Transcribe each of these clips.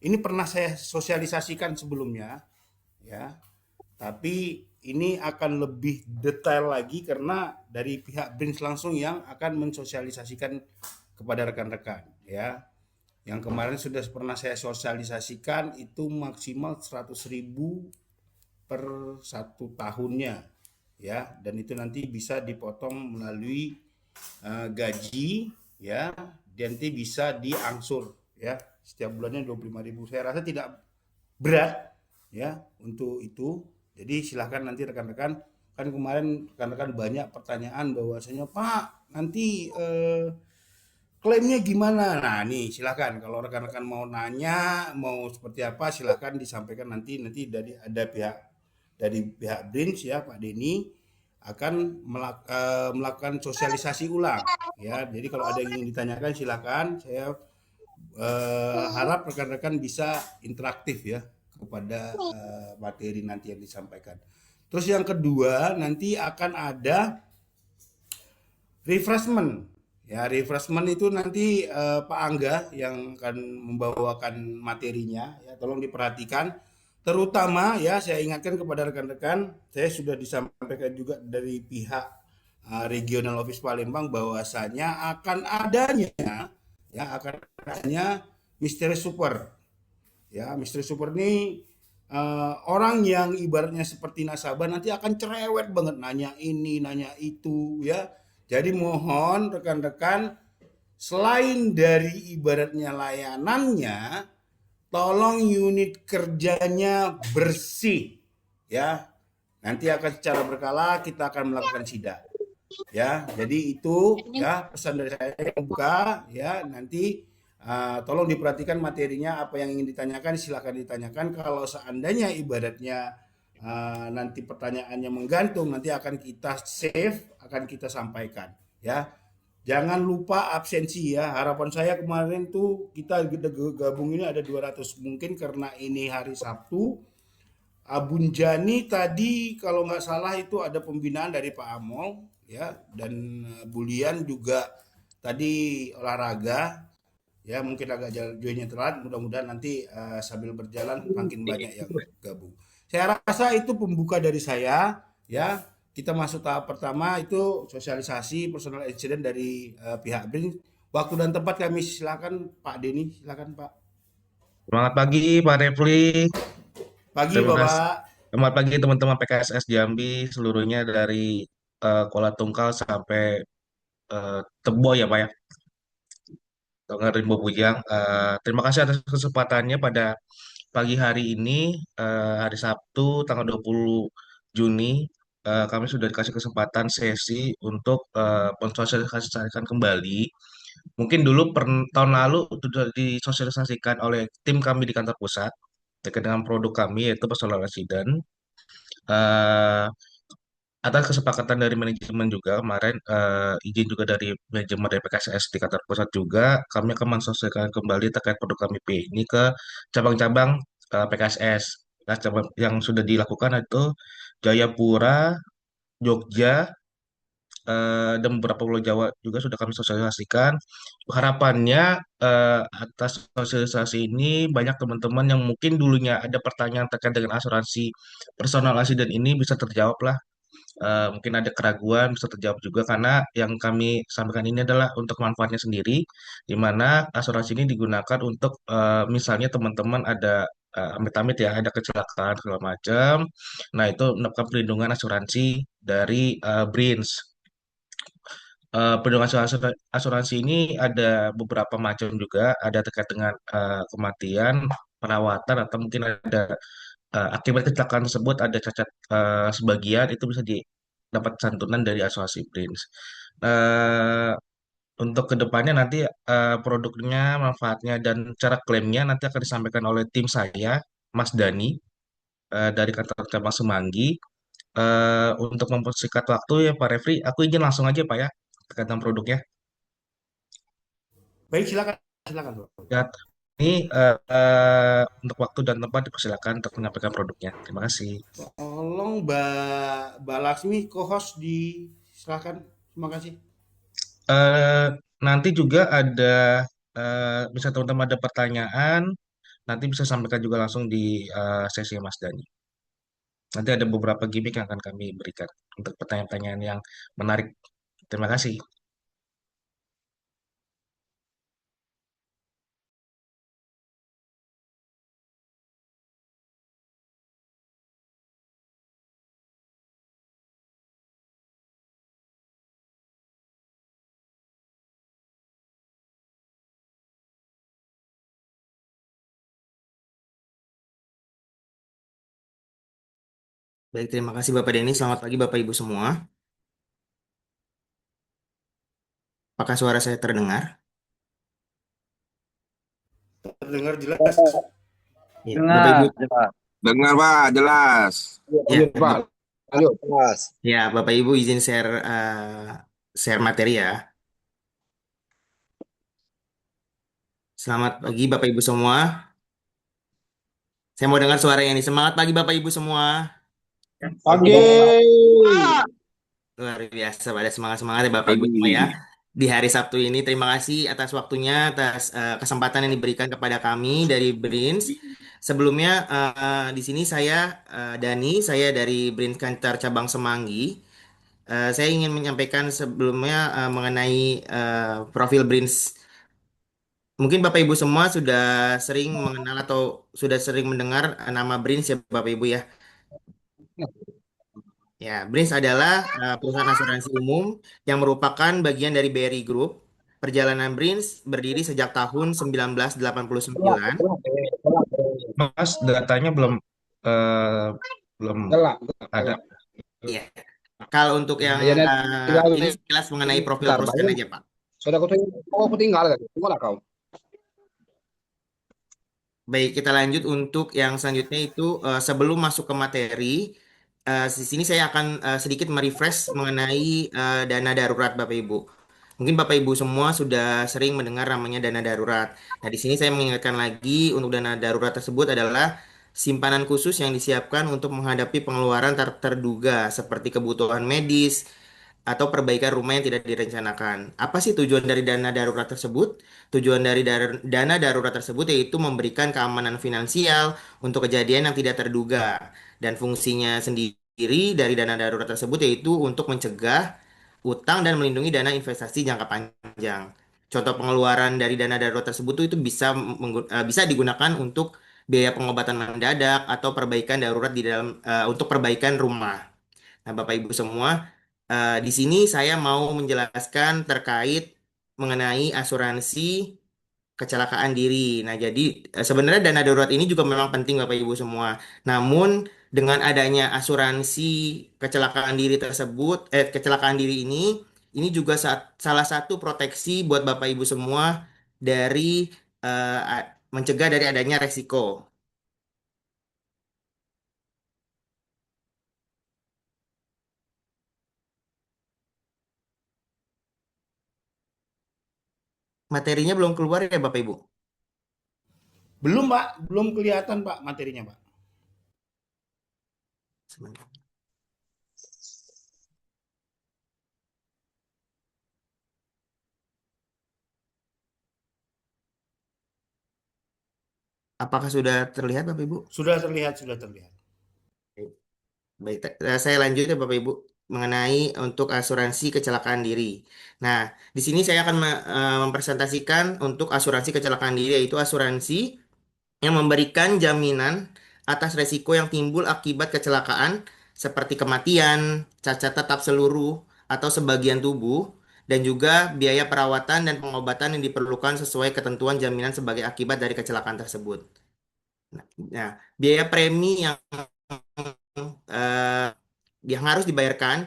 Ini pernah saya sosialisasikan sebelumnya, ya. Tapi ini akan lebih detail lagi karena dari pihak BRINS langsung yang akan mensosialisasikan kepada rekan-rekan, ya. Yang kemarin sudah pernah saya sosialisasikan itu maksimal 100.000 per 1 tahunnya, ya, dan itu nanti bisa dipotong melalui gaji, ya, dan nanti bisa diangsur, ya, setiap bulannya 25.000. Saya rasa tidak berat, ya, untuk itu. Jadi silahkan nanti rekan-rekan, kan kemarin rekan-rekan banyak pertanyaan bahwasanya Pak nanti klaimnya gimana. Nah nih silahkan kalau rekan-rekan mau nanya mau seperti apa silahkan disampaikan nanti dari pihak BRINS, ya, Pak Denny akan melakukan sosialisasi ulang, ya. Jadi kalau ada yang ingin ditanyakan silahkan. Saya harap rekan-rekan bisa interaktif, ya, kepada materi nanti yang disampaikan. Terus yang kedua nanti akan ada refreshment. Ya, refreshment itu nanti Pak Angga yang akan membawakan materinya, ya, tolong diperhatikan. Terutama, ya, saya ingatkan kepada rekan-rekan, saya sudah disampaikan juga dari pihak Regional Office Palembang bahwasanya akan adanya mystery super. Ya, mystery super ini orang yang ibaratnya seperti nasabah nanti akan cerewet banget nanya ini, nanya itu, ya. Jadi mohon rekan-rekan selain dari ibaratnya layanannya, tolong unit kerjanya bersih, ya. Nanti akan secara berkala kita akan melakukan sidak, ya. Jadi itu, ya, pesan dari saya yang buka, ya. Nanti tolong diperhatikan materinya, apa yang ingin ditanyakan silakan ditanyakan. Kalau seandainya ibaratnya nanti pertanyaannya menggantung, nanti akan kita save, akan kita sampaikan, ya. Jangan lupa absensi, ya. Harapan saya kemarin tuh kita gabung ini ada 200. Mungkin karena ini hari Sabtu, Abun Jani tadi kalau nggak salah itu ada pembinaan dari Pak Amol, ya, dan Bulian juga tadi olahraga, ya, mungkin agak joinnya telat. Mudah-mudahan nanti sambil berjalan makin banyak yang gabung. Saya rasa itu pembuka dari saya, ya. Kita masuk tahap pertama itu sosialisasi personal incident dari pihak BRIN. Waktu dan tempat kami silakan Pak Denny, silakan Pak. Selamat pagi Pak Refli. Pagi Terima kasih. Bapak. Selamat pagi teman-teman PKSS Jambi seluruhnya dari Kuala Tungkal sampai Tebo ya Pak ya. Dengan Rimbo Bujang. Terima kasih atas kesempatannya pada pagi hari ini, hari Sabtu tanggal 20 Juni. Kami sudah dikasih kesempatan sesi untuk mensosialisasikan kembali. Mungkin dulu tahun lalu sudah disosialisasikan oleh tim kami di kantor pusat terkait dengan produk kami yaitu personal resident. Eh, Atas kesepakatan dari manajemen juga kemarin, izin juga dari manajemen dari PKSS di kantor pusat juga, kami akan mensosialisasikan kembali terkait produk kami P ini ke cabang-cabang PKSS. Nah, cabang yang sudah dilakukan itu Jayapura, Jogja, dan beberapa pulau Jawa juga sudah kami sosialisasikan. Harapannya atas sosialisasi ini banyak teman-teman yang mungkin dulunya ada pertanyaan terkait dengan asuransi personal accident ini bisa terjawab lah. Mungkin ada keraguan bisa terjawab juga karena yang kami sampaikan ini adalah untuk manfaatnya sendiri, di mana asuransi ini digunakan untuk misalnya teman-teman ada amit-amit ya ada kecelakaan segala macam. Nah itu mendapatkan perlindungan asuransi dari BRINS. Perlindungan asuransi ini ada beberapa macam juga, ada terkait dengan kematian, perawatan atau mungkin ada akibat kecelakaan tersebut ada cacat sebagian itu bisa dapat santunan dari asuransi Prince. Eh, untuk kedepannya nanti produknya, manfaatnya dan cara klaimnya nanti akan disampaikan oleh tim saya, Mas Dani dari kantor cabang Semanggi. Untuk mempersingkat waktu ya Pak Refri, aku izin langsung aja Pak ya terkait dengan produknya. Baik, silakan, silakan Ya, Bapak. ini untuk waktu dan tempat dipersilakan untuk menyampaikan produknya. Terima kasih. Tolong Mbak Lasmi co-host silakan. Terima kasih. eh Nanti juga ada bisa teman-teman ada pertanyaan nanti bisa sampaikan juga langsung di sesi Mas Dani. Nanti ada beberapa gimmick yang akan kami berikan untuk pertanyaan-pertanyaan yang menarik. Terima kasih. Baik, terima kasih Bapak Denny. Selamat pagi Bapak Ibu semua. Apakah suara saya terdengar? Terdengar jelas. Ya, Bapak Ibu. Dengar, jelas. Dengar Pak, jelas. Ya, Lanjut, Pak. Lanjut, Mas. ya, Bapak Ibu izin share materi ya. Selamat pagi Bapak Ibu semua. Saya mau dengar suara yang ini. Semangat pagi Bapak Ibu semua. Pagi. Luar biasa, pada semangat-semangat ya Bapak Ibu semua ya. Pagi. Di hari Sabtu ini, terima kasih atas waktunya, atas kesempatan yang diberikan kepada kami dari BRINS. Sebelumnya, di sini saya Dani, saya dari BRINS Kantor Cabang Semanggi. Saya ingin menyampaikan sebelumnya mengenai profil BRINS. Mungkin Bapak Ibu semua sudah sering mengenal atau sudah sering mendengar nama BRINS ya Bapak Ibu ya. Ya, BRINS adalah perusahaan asuransi umum yang merupakan bagian dari BRI Group. Perjalanan BRINS berdiri sejak tahun 1989. Mas, datanya belum eh, belum Jelas. ada. Iya. Kalau untuk yang Ya, dan tinggal ini sekilas mengenai profil bentar, Pak. perusahaan aja, Pak. Sudah aku tinggal kan? Tunggu lah kau. Baik, kita lanjut untuk yang selanjutnya itu sebelum masuk ke materi, di sini saya akan sedikit merefresh mengenai dana darurat Bapak Ibu. Mungkin Bapak Ibu semua sudah sering mendengar namanya dana darurat. Nah, di sini saya mengingatkan lagi untuk dana darurat tersebut adalah simpanan khusus yang disiapkan untuk menghadapi pengeluaran terduga seperti kebutuhan medis, atau perbaikan rumah yang tidak direncanakan. Apa sih tujuan dari dana darurat tersebut? Tujuan dari dana darurat tersebut yaitu memberikan keamanan finansial untuk kejadian yang tidak terduga. Dan fungsinya sendiri dari dana darurat tersebut yaitu untuk mencegah utang dan melindungi dana investasi jangka panjang. Contoh pengeluaran dari dana darurat tersebut itu bisa digunakan untuk biaya pengobatan mendadak atau perbaikan darurat di dalam untuk perbaikan rumah. Nah, Bapak Ibu semua, di sini saya mau menjelaskan terkait mengenai asuransi kecelakaan diri. Nah, jadi sebenarnya dana darurat ini juga memang penting Bapak Ibu semua. Namun dengan adanya asuransi kecelakaan diri tersebut, kecelakaan diri ini juga salah satu proteksi buat Bapak Ibu semua dari mencegah dari adanya resiko. Materinya belum keluar ya Bapak Ibu? Belum Pak, belum kelihatan Pak materinya Pak. Sebentar. Apakah sudah terlihat Bapak Ibu? Sudah terlihat, sudah terlihat. Baik, saya lanjut ya Bapak Ibu mengenai untuk asuransi kecelakaan diri. Nah, di sini saya akan mempresentasikan untuk asuransi kecelakaan diri yaitu asuransi yang memberikan jaminan atas resiko yang timbul akibat kecelakaan seperti kematian, cacat tetap seluruh atau sebagian tubuh dan juga biaya perawatan dan pengobatan yang diperlukan sesuai ketentuan jaminan sebagai akibat dari kecelakaan tersebut. Nah, biaya premi eh, yang harus dibayarkan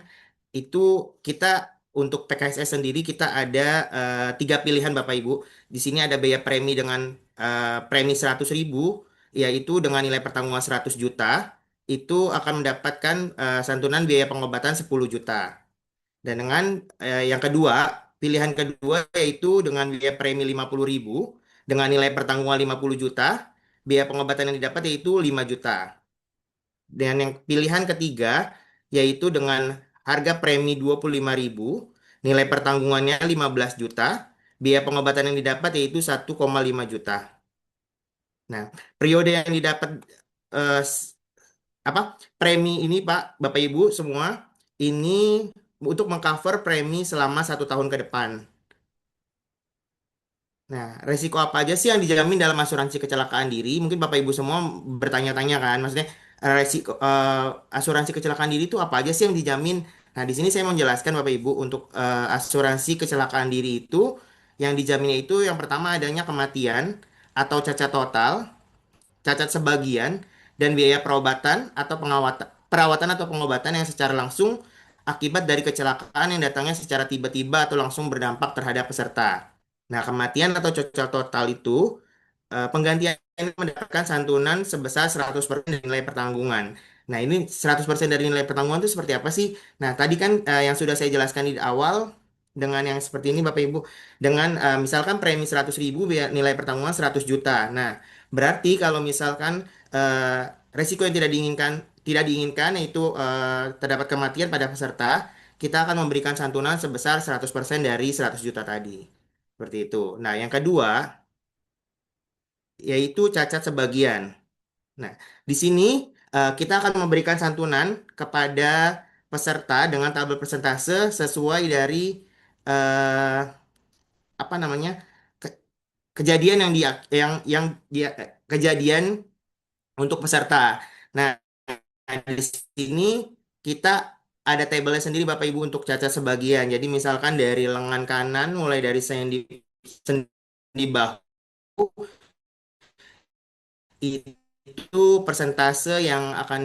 itu kita untuk PKSS sendiri kita ada tiga pilihan Bapak Ibu. Di sini ada biaya premi dengan premi 100.000 yaitu dengan nilai pertanggungan 100 juta itu akan mendapatkan santunan biaya pengobatan 10 juta. Dan dengan yang kedua, pilihan kedua yaitu dengan biaya premi 50.000 dengan nilai pertanggungan 50 juta, biaya pengobatan yang didapat yaitu 5 juta. Dan yang pilihan ketiga yaitu dengan harga premi 25.000, nilai pertanggungannya 15 juta, biaya pengobatan yang didapat yaitu 1,5 juta. Nah, periode yang didapat eh, s- apa premi ini Pak, Bapak Ibu semua ini untuk mengcover premi selama 1 tahun ke depan. Nah, resiko apa aja sih yang dijamin dalam asuransi kecelakaan diri? Mungkin Bapak Ibu semua bertanya-tanya kan, maksudnya resiko asuransi kecelakaan diri itu apa aja sih yang dijamin? Nah, di sini saya mau menjelaskan Bapak Ibu untuk asuransi kecelakaan diri itu yang dijaminnya itu yang pertama adanya kematian atau cacat total, cacat sebagian, dan biaya perobatan atau perawatan atau pengobatan yang secara langsung akibat dari kecelakaan yang datangnya secara tiba-tiba atau langsung berdampak terhadap peserta. Nah, kematian atau cacat total itu penggantian mendapatkan santunan sebesar 100% dari nilai pertanggungan. Nah, ini 100% dari nilai pertanggungan itu seperti apa sih? Nah, tadi kan yang sudah saya jelaskan di awal dengan yang seperti ini Bapak Ibu, dengan misalkan premi 100.000 nilai pertanggungan 100 juta. Nah, berarti kalau misalkan eh, resiko yang tidak diinginkan yaitu terdapat kematian pada peserta, kita akan memberikan santunan sebesar 100% dari 100 juta tadi. Seperti itu. Nah, yang kedua yaitu cacat sebagian. Nah, di sini kita akan memberikan santunan kepada peserta dengan tabel persentase sesuai dari eh, apa namanya ke- kejadian kejadian untuk peserta. Nah, di sini kita ada tabelnya sendiri Bapak Ibu untuk cacat sebagian. Jadi misalkan dari lengan kanan mulai dari sendi bahu itu persentase yang akan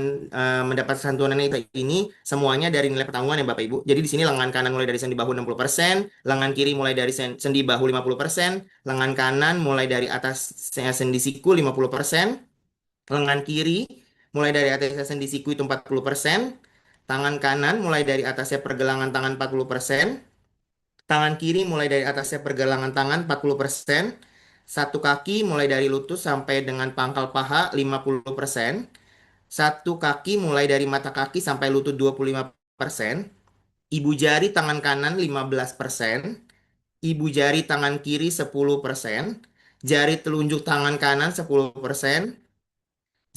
mendapat santunan ini semuanya dari nilai pertanggungan ya Bapak Ibu. Jadi di sini lengan kanan mulai dari sendi bahu 60%, lengan kiri mulai dari sendi bahu 50%, lengan kanan mulai dari atas sendi siku 50%, lengan kiri mulai dari atas sendi siku itu 40%, tangan kanan mulai dari atasnya pergelangan tangan 40%, tangan kiri mulai dari atasnya pergelangan tangan 40%, satu kaki mulai dari lutut sampai dengan pangkal paha 50%, satu kaki mulai dari mata kaki sampai lutut 25%, ibu jari tangan kanan 15%, ibu jari tangan kiri 10%, jari telunjuk tangan kanan 10%,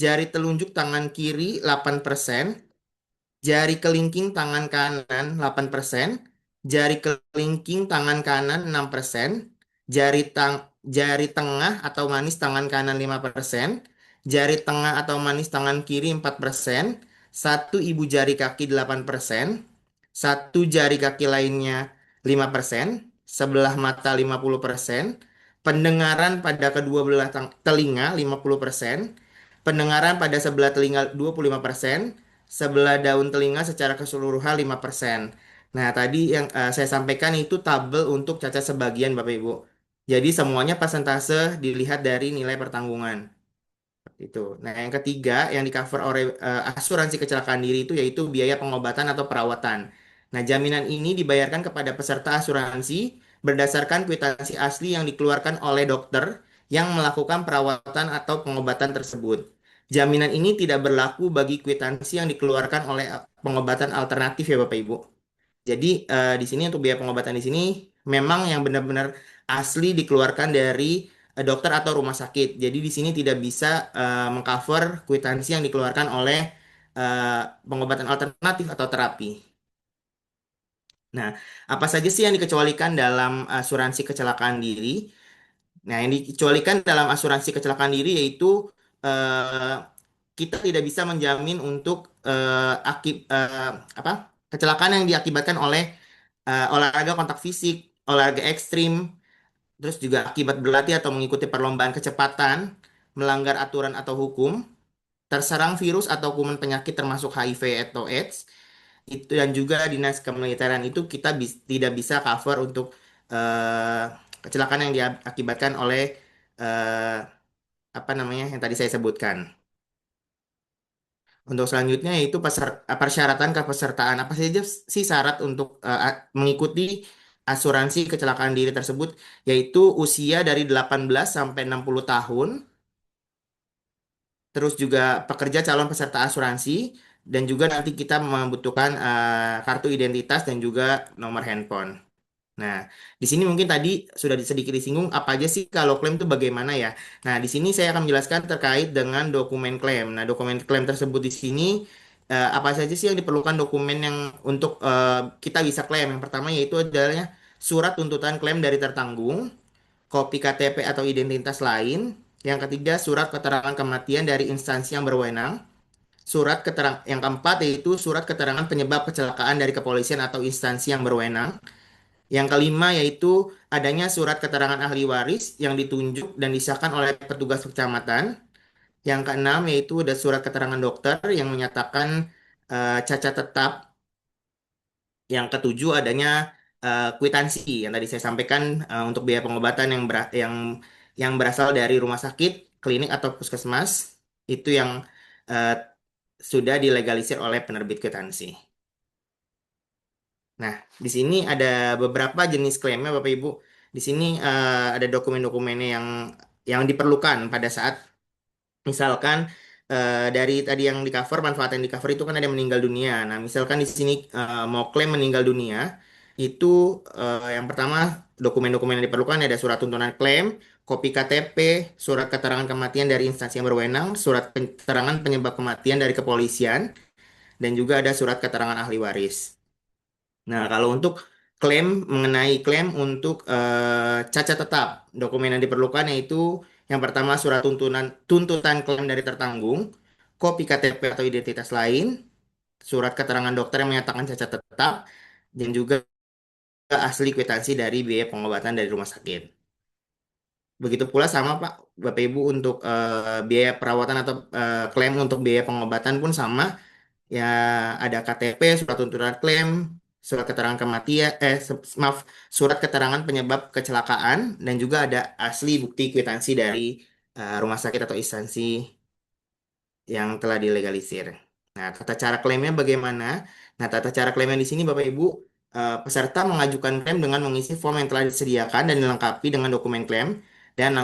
jari telunjuk tangan kiri 8%, jari kelingking tangan kanan 8%, jari kelingking tangan kanan 6%, jari tengah atau manis tangan kanan 5%, jari tengah atau manis tangan kiri 4%, satu ibu jari kaki 8%, satu jari kaki lainnya 5%, sebelah mata 50%, pendengaran pada kedua belah telinga 50%, pendengaran pada sebelah telinga 25%, sebelah daun telinga secara keseluruhan 5%. Nah, tadi yang saya sampaikan itu tabel untuk cacat sebagian Bapak Ibu. Jadi semuanya persentase dilihat dari nilai pertanggungan. Itu. Nah, yang ketiga yang di cover oleh asuransi kecelakaan diri itu yaitu biaya pengobatan atau perawatan. Nah, jaminan ini dibayarkan kepada peserta asuransi berdasarkan kwitansi asli yang dikeluarkan oleh dokter yang melakukan perawatan atau pengobatan tersebut. Jaminan ini tidak berlaku bagi kwitansi yang dikeluarkan oleh pengobatan alternatif ya Bapak Ibu. Jadi di sini untuk biaya pengobatan di sini memang yang benar-benar asli dikeluarkan dari dokter atau rumah sakit. Jadi di sini tidak bisa mengcover kwitansi yang dikeluarkan oleh eh, pengobatan alternatif atau terapi. Nah, apa saja sih yang dikecualikan dalam asuransi kecelakaan diri? Nah, yang dikecualikan dalam asuransi kecelakaan diri yaitu eh, kita tidak bisa menjamin untuk apa kecelakaan yang diakibatkan oleh olahraga kontak fisik, olahraga ekstrim, terus juga akibat berlatih atau mengikuti perlombaan kecepatan, melanggar aturan atau hukum, terserang virus atau kuman penyakit termasuk HIV atau AIDS, itu dan juga dinas kemiliteran itu kita tidak bisa cover untuk eh, kecelakaan yang diakibatkan oleh eh, apa namanya yang tadi saya sebutkan. Untuk selanjutnya yaitu persyaratan kepesertaan. Apa saja sih syarat untuk mengikuti asuransi kecelakaan diri tersebut? Yaitu usia dari 18 sampai 60 tahun, terus juga pekerja calon peserta asuransi, dan juga nanti kita membutuhkan kartu identitas dan juga nomor handphone. Nah, di sini mungkin tadi sudah sedikit disinggung apa aja sih kalau klaim itu bagaimana ya. Nah, di sini saya akan menjelaskan terkait dengan dokumen klaim. Nah, dokumen klaim tersebut di sini apa saja sih yang diperlukan dokumen yang untuk kita bisa klaim. Yang pertama yaitu adalah surat tuntutan klaim dari tertanggung, kopi KTP atau identitas lain. Yang ketiga, surat keterangan kematian dari instansi yang berwenang. Surat keterangan yang keempat yaitu surat keterangan penyebab kecelakaan dari kepolisian atau instansi yang berwenang. Yang kelima yaitu adanya surat keterangan ahli waris yang ditunjuk dan disahkan oleh petugas kecamatan. Yang keenam yaitu ada surat keterangan dokter yang menyatakan cacat tetap. Yang ketujuh adanya kwitansi yang tadi saya sampaikan untuk biaya pengobatan yang berasal dari rumah sakit, klinik atau puskesmas itu yang eh, sudah dilegalisir oleh penerbit kwitansi. Nah, di sini ada beberapa jenis klaimnya, Bapak Ibu. Di sini ada dokumen-dokumennya yang diperlukan pada saat misalkan dari tadi yang di cover, manfaat yang di cover itu kan ada meninggal dunia. Nah, misalkan di sini mau klaim meninggal dunia, itu yang pertama dokumen-dokumen yang diperlukan ada surat tuntutan klaim, kopi KTP, surat keterangan kematian dari instansi yang berwenang, surat keterangan penyebab kematian dari kepolisian, dan juga ada surat keterangan ahli waris. Nah, kalau untuk klaim untuk cacat tetap, dokumen yang diperlukan yaitu yang pertama surat tuntutan klaim dari tertanggung, kopi KTP atau identitas lain, surat keterangan dokter yang menyatakan cacat tetap, dan juga asli kwitansi dari biaya pengobatan dari rumah sakit. Begitu pula sama Pak, Bapak Ibu untuk biaya perawatan atau klaim untuk biaya pengobatan pun sama. Ya, ada KTP, surat tuntutan klaim, surat keterangan kematian, maaf, surat keterangan penyebab kecelakaan, dan juga ada asli bukti kwitansi dari rumah sakit atau instansi yang telah dilegalisir. Nah, tata cara klaimnya bagaimana? Nah, tata cara klaimnya di sini Bapak Ibu, peserta mengajukan klaim dengan mengisi form yang telah disediakan dan dilengkapi dengan dokumen klaim dan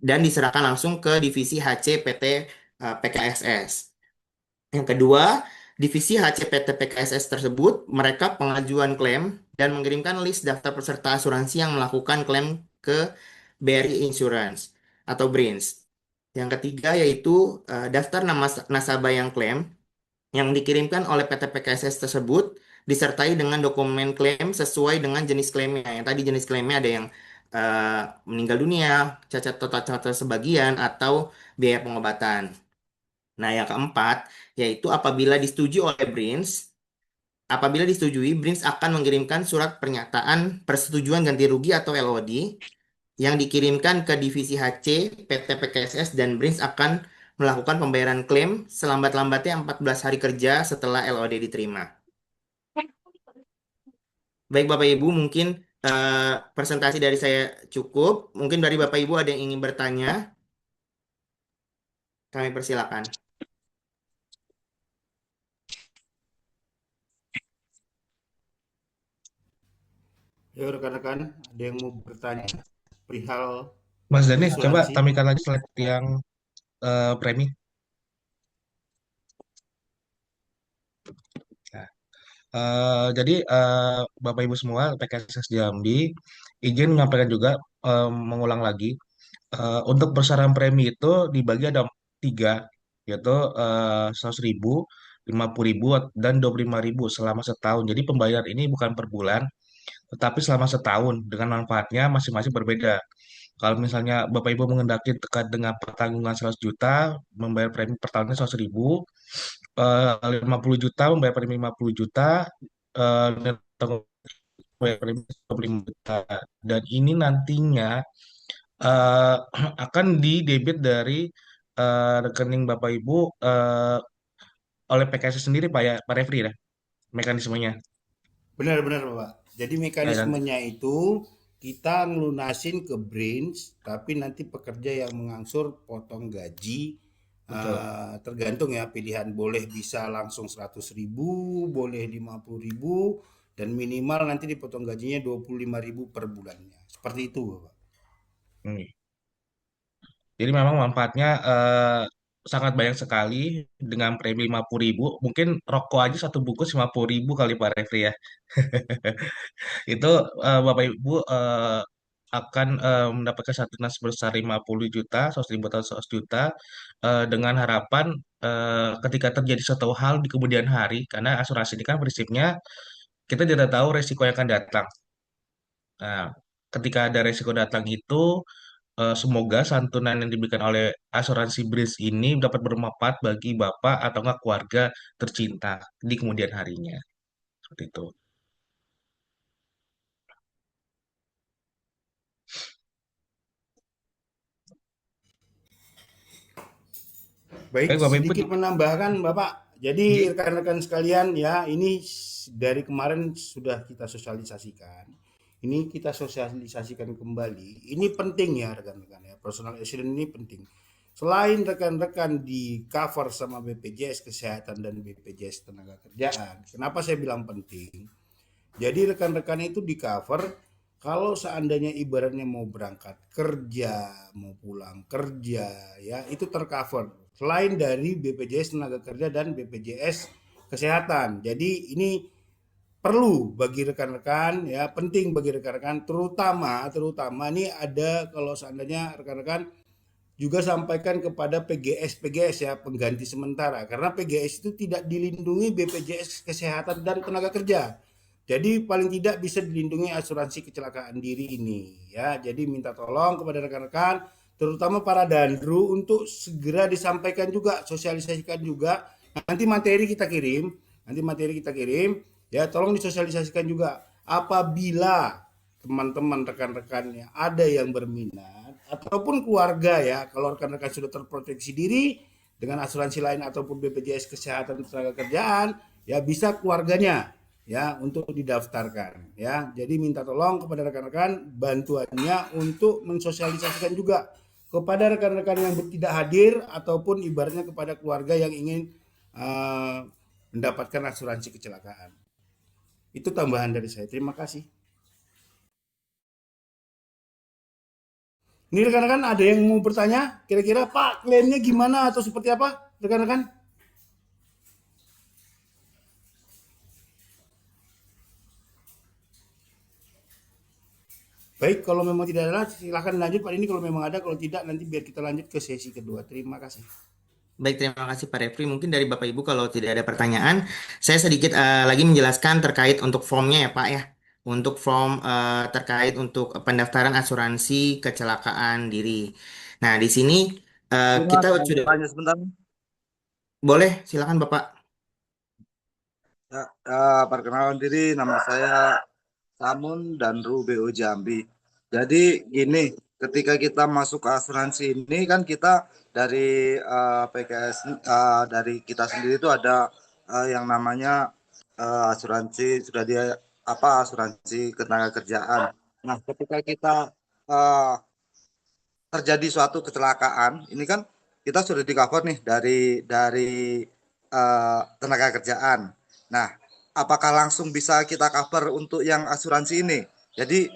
dan diserahkan langsung ke divisi HC PT PKSS. Yang kedua, divisi HCPT PKSS tersebut mereka pengajuan klaim dan mengirimkan list daftar peserta asuransi yang melakukan klaim ke BRI Insurance atau BRINS. Yang ketiga yaitu daftar nama nasabah yang klaim yang dikirimkan oleh PT PKSS tersebut disertai dengan dokumen klaim sesuai dengan jenis klaimnya. Yang tadi jenis klaimnya ada yang meninggal dunia, cacat total cacat sebagian, atau biaya pengobatan. Nah, yang keempat, yaitu apabila disetujui, BRINS akan mengirimkan surat pernyataan persetujuan ganti rugi atau LOD yang dikirimkan ke divisi HC, PT PKSS, dan BRINS akan melakukan pembayaran klaim selambat-lambatnya 14 hari kerja setelah LOD diterima. Baik Bapak Ibu, mungkin presentasi dari saya cukup. Mungkin dari Bapak Ibu ada yang ingin bertanya, kami persilakan. Ya rekan-rekan, ada yang mau bertanya perihal Mas Dani, coba asuransi? tampilkan lagi slide yang premi. Nah, jadi Bapak Ibu semua PKSS Jambi izin menyampaikan juga mengulang lagi untuk besaran premi itu dibagi ada tiga, yaitu 100.000, 50.000, dan 25.000 selama setahun. Jadi pembayaran ini bukan per bulan, tetapi selama setahun dengan manfaatnya masing-masing berbeda. Kalau misalnya Bapak Ibu mengendaki dekat dengan pertanggungan 100 juta, membayar premi per tahunnya 100.000, 50 juta membayar premi 50 juta, dan membayar premi 25 juta. Dan ini nantinya eh, akan didebit dari rekening Bapak Ibu oleh PKS sendiri Pak ya, Pak Refri ya, mekanismenya. Benar-benar Pak. Jadi Ya kan? mekanismenya itu kita ngelunasin ke BRINS, tapi nanti pekerja yang mengangsur potong gaji Betul. tergantung ya pilihan, boleh bisa langsung 100.000, boleh 50.000, dan minimal nanti dipotong gajinya 25.000 per bulannya. Seperti itu Bapak. Hmm. Jadi memang manfaatnya sangat banyak sekali dengan premi 50.000. Mungkin rokok aja satu bungkus 50.000 kali Pak Refri ya. Itu Bapak Ibu akan mendapatkan santunan sebesar 50 juta, 100.000 atau 100 juta dengan harapan ketika terjadi suatu hal di kemudian hari, karena asuransi ini kan prinsipnya kita tidak tahu resiko yang akan datang. Nah, ketika ada resiko datang itu, semoga santunan yang diberikan oleh asuransi BRIS ini dapat bermanfaat bagi Bapak atau enggak keluarga tercinta di kemudian harinya. Seperti itu. Baik, Baik, Bapak Ibu, sedikit menambahkan Bapak. Jadi rekan-rekan sekalian ya, ini dari kemarin sudah kita sosialisasikan. Ini kita sosialisasikan kembali. Ini penting ya rekan-rekan ya. Personal accident ini penting. Selain rekan-rekan di cover sama BPJS Kesehatan dan BPJS Tenaga Kerjaan. Kenapa saya bilang penting? Jadi rekan-rekan itu di cover kalau seandainya ibaratnya mau berangkat kerja, mau pulang kerja, ya itu tercover. Selain dari BPJS Tenaga Kerja dan BPJS Kesehatan. Jadi ini perlu bagi rekan-rekan ya, penting bagi rekan-rekan, terutama ini ada kalau seandainya rekan-rekan juga sampaikan kepada PGS ya, pengganti sementara, karena PGS itu tidak dilindungi BPJS Kesehatan dan Tenaga Kerja. Jadi paling tidak bisa dilindungi asuransi kecelakaan diri ini ya. Jadi minta tolong kepada rekan-rekan terutama para dandru untuk segera disampaikan juga, sosialisasikan juga. Nanti materi kita kirim, ya tolong disosialisasikan juga. Apabila teman-teman rekan-rekannya ada yang berminat ataupun keluarga ya, kalau rekan-rekan sudah terproteksi diri dengan asuransi lain ataupun BPJS Kesehatan Tenaga Kerjaan, ya bisa keluarganya ya untuk didaftarkan ya. Jadi minta tolong kepada rekan-rekan bantuannya untuk mensosialisasikan juga kepada rekan-rekan yang tidak hadir ataupun ibaratnya kepada keluarga yang ingin mendapatkan asuransi kecelakaan. Itu tambahan dari saya. Terima kasih. Ini rekan-rekan ada yang mau bertanya? Kira-kira Pak klaimnya gimana atau seperti apa? Rekan-rekan? Baik, kalau memang tidak ada, silahkan lanjut Pak ini kalau memang ada, kalau tidak nanti biar kita lanjut ke sesi kedua. Terima kasih. Baik, terima kasih Pak Refri. Mungkin dari Bapak Ibu kalau tidak ada pertanyaan, saya sedikit lagi menjelaskan terkait untuk formnya ya Pak ya. Untuk form terkait untuk pendaftaran asuransi kecelakaan diri. Nah, di sini Mas, kita mau sudah tanya sebentar. boleh, silakan Bapak. Ya, perkenalan diri, nama saya Samun dan BO Jambi. Jadi gini, ketika kita masuk ke asuransi ini kan kita dari PKS dari kita sendiri itu ada yang namanya asuransi sudah dia asuransi ketenaga kerjaan. Nah, ketika kita uh, terjadi suatu kecelakaan, ini kan kita sudah di cover nih dari tenaga kerjaan. Nah, apakah langsung bisa kita cover untuk yang asuransi ini? Jadi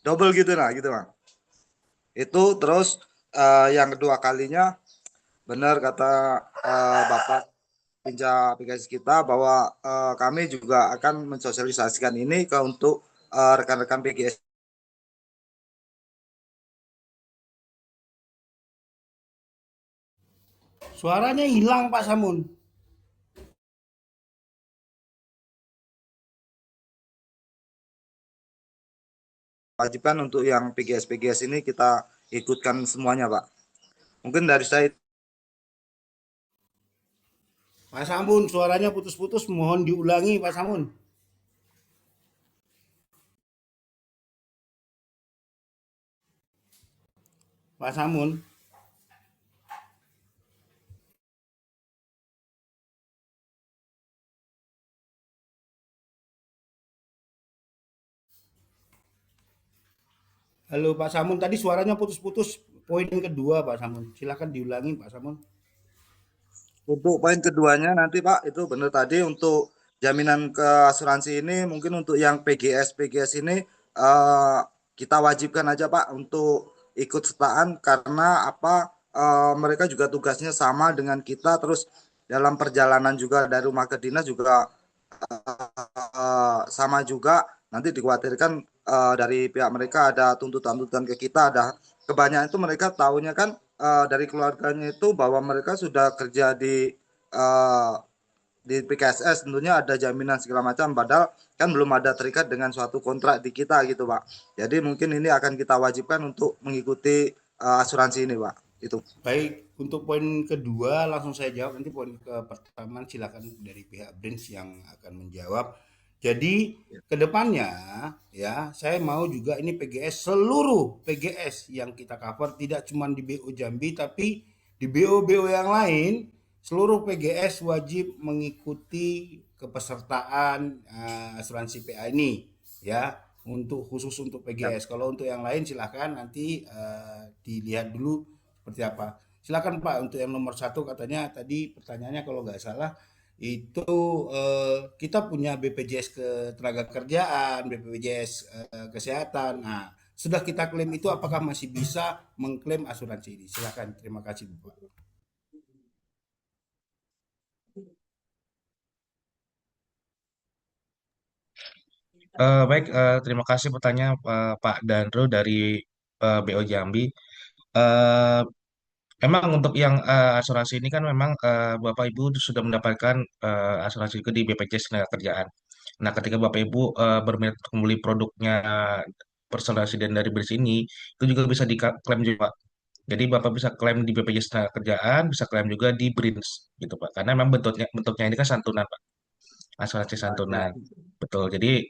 double gitu nah, gitu bang. Itu terus yang kedua kalinya benar kata Bapak PKS kita bahwa kami juga akan mensosialisasikan ini ke untuk rekan-rekan PKS. Suaranya hilang Pak Samun. Wajibkan untuk yang PGS ini kita ikutkan semuanya Pak. Mungkin dari saya. Pak Samun, suaranya putus-putus, mohon diulangi Pak Samun. Pak Samun. Halo Pak Samun, tadi suaranya putus-putus. Poin kedua Pak Samun, silakan diulangi Pak Samun. Untuk poin keduanya nanti Pak, itu benar tadi untuk jaminan ke asuransi ini mungkin untuk yang PGS ini kita wajibkan aja Pak untuk ikut sertaan karena mereka juga tugasnya sama dengan kita, terus dalam perjalanan juga dari rumah ke dinas juga sama juga. Nanti dikhawatirkan dari pihak mereka ada tuntutan-tuntutan ke kita, ada kebanyakan itu mereka tahunya kan dari keluarganya itu bahwa mereka sudah kerja eh, di PKSS, tentunya ada jaminan segala macam, padahal kan belum ada terikat dengan suatu kontrak di kita gitu Pak. Jadi mungkin ini akan kita wajibkan untuk mengikuti asuransi ini Pak. Itu. Baik, untuk poin kedua langsung saya jawab, nanti poin ke pertama silakan dari pihak Brins yang akan menjawab. Jadi kedepannya ya saya mau juga ini PGS, seluruh PGS yang kita cover tidak cuma di BO Jambi tapi di BO-BO yang lain, seluruh PGS wajib mengikuti kepesertaan asuransi PA ini ya, untuk khusus untuk PGS. Kalau untuk yang lain silahkan nanti dilihat dulu seperti apa. Silakan Pak, untuk yang nomor satu katanya tadi pertanyaannya kalau nggak salah itu kita punya BPJS Ketenagakerjaan, BPJS Kesehatan. Nah, sudah kita klaim itu apakah masih bisa mengklaim asuransi ini? Silakan, terima kasih Bapak. Baik, terima kasih pertanyaan Pak Dandro dari BO Jambi. Eh, Memang untuk yang asuransi ini kan memang Bapak Ibu sudah mendapatkan asuransi juga di BPJS Ketenagakerjaan. Nah, ketika Bapak Ibu berminat untuk membeli produknya personal accident dari BRIS ini, itu juga bisa diklaim juga, Pak. Jadi Bapak bisa klaim di BPJS Ketenagakerjaan, bisa klaim juga di BRINS, gitu Pak. Karena memang bentuknya bentuknya ini kan santunan, Pak. Asuransi santunan. Betul. Jadi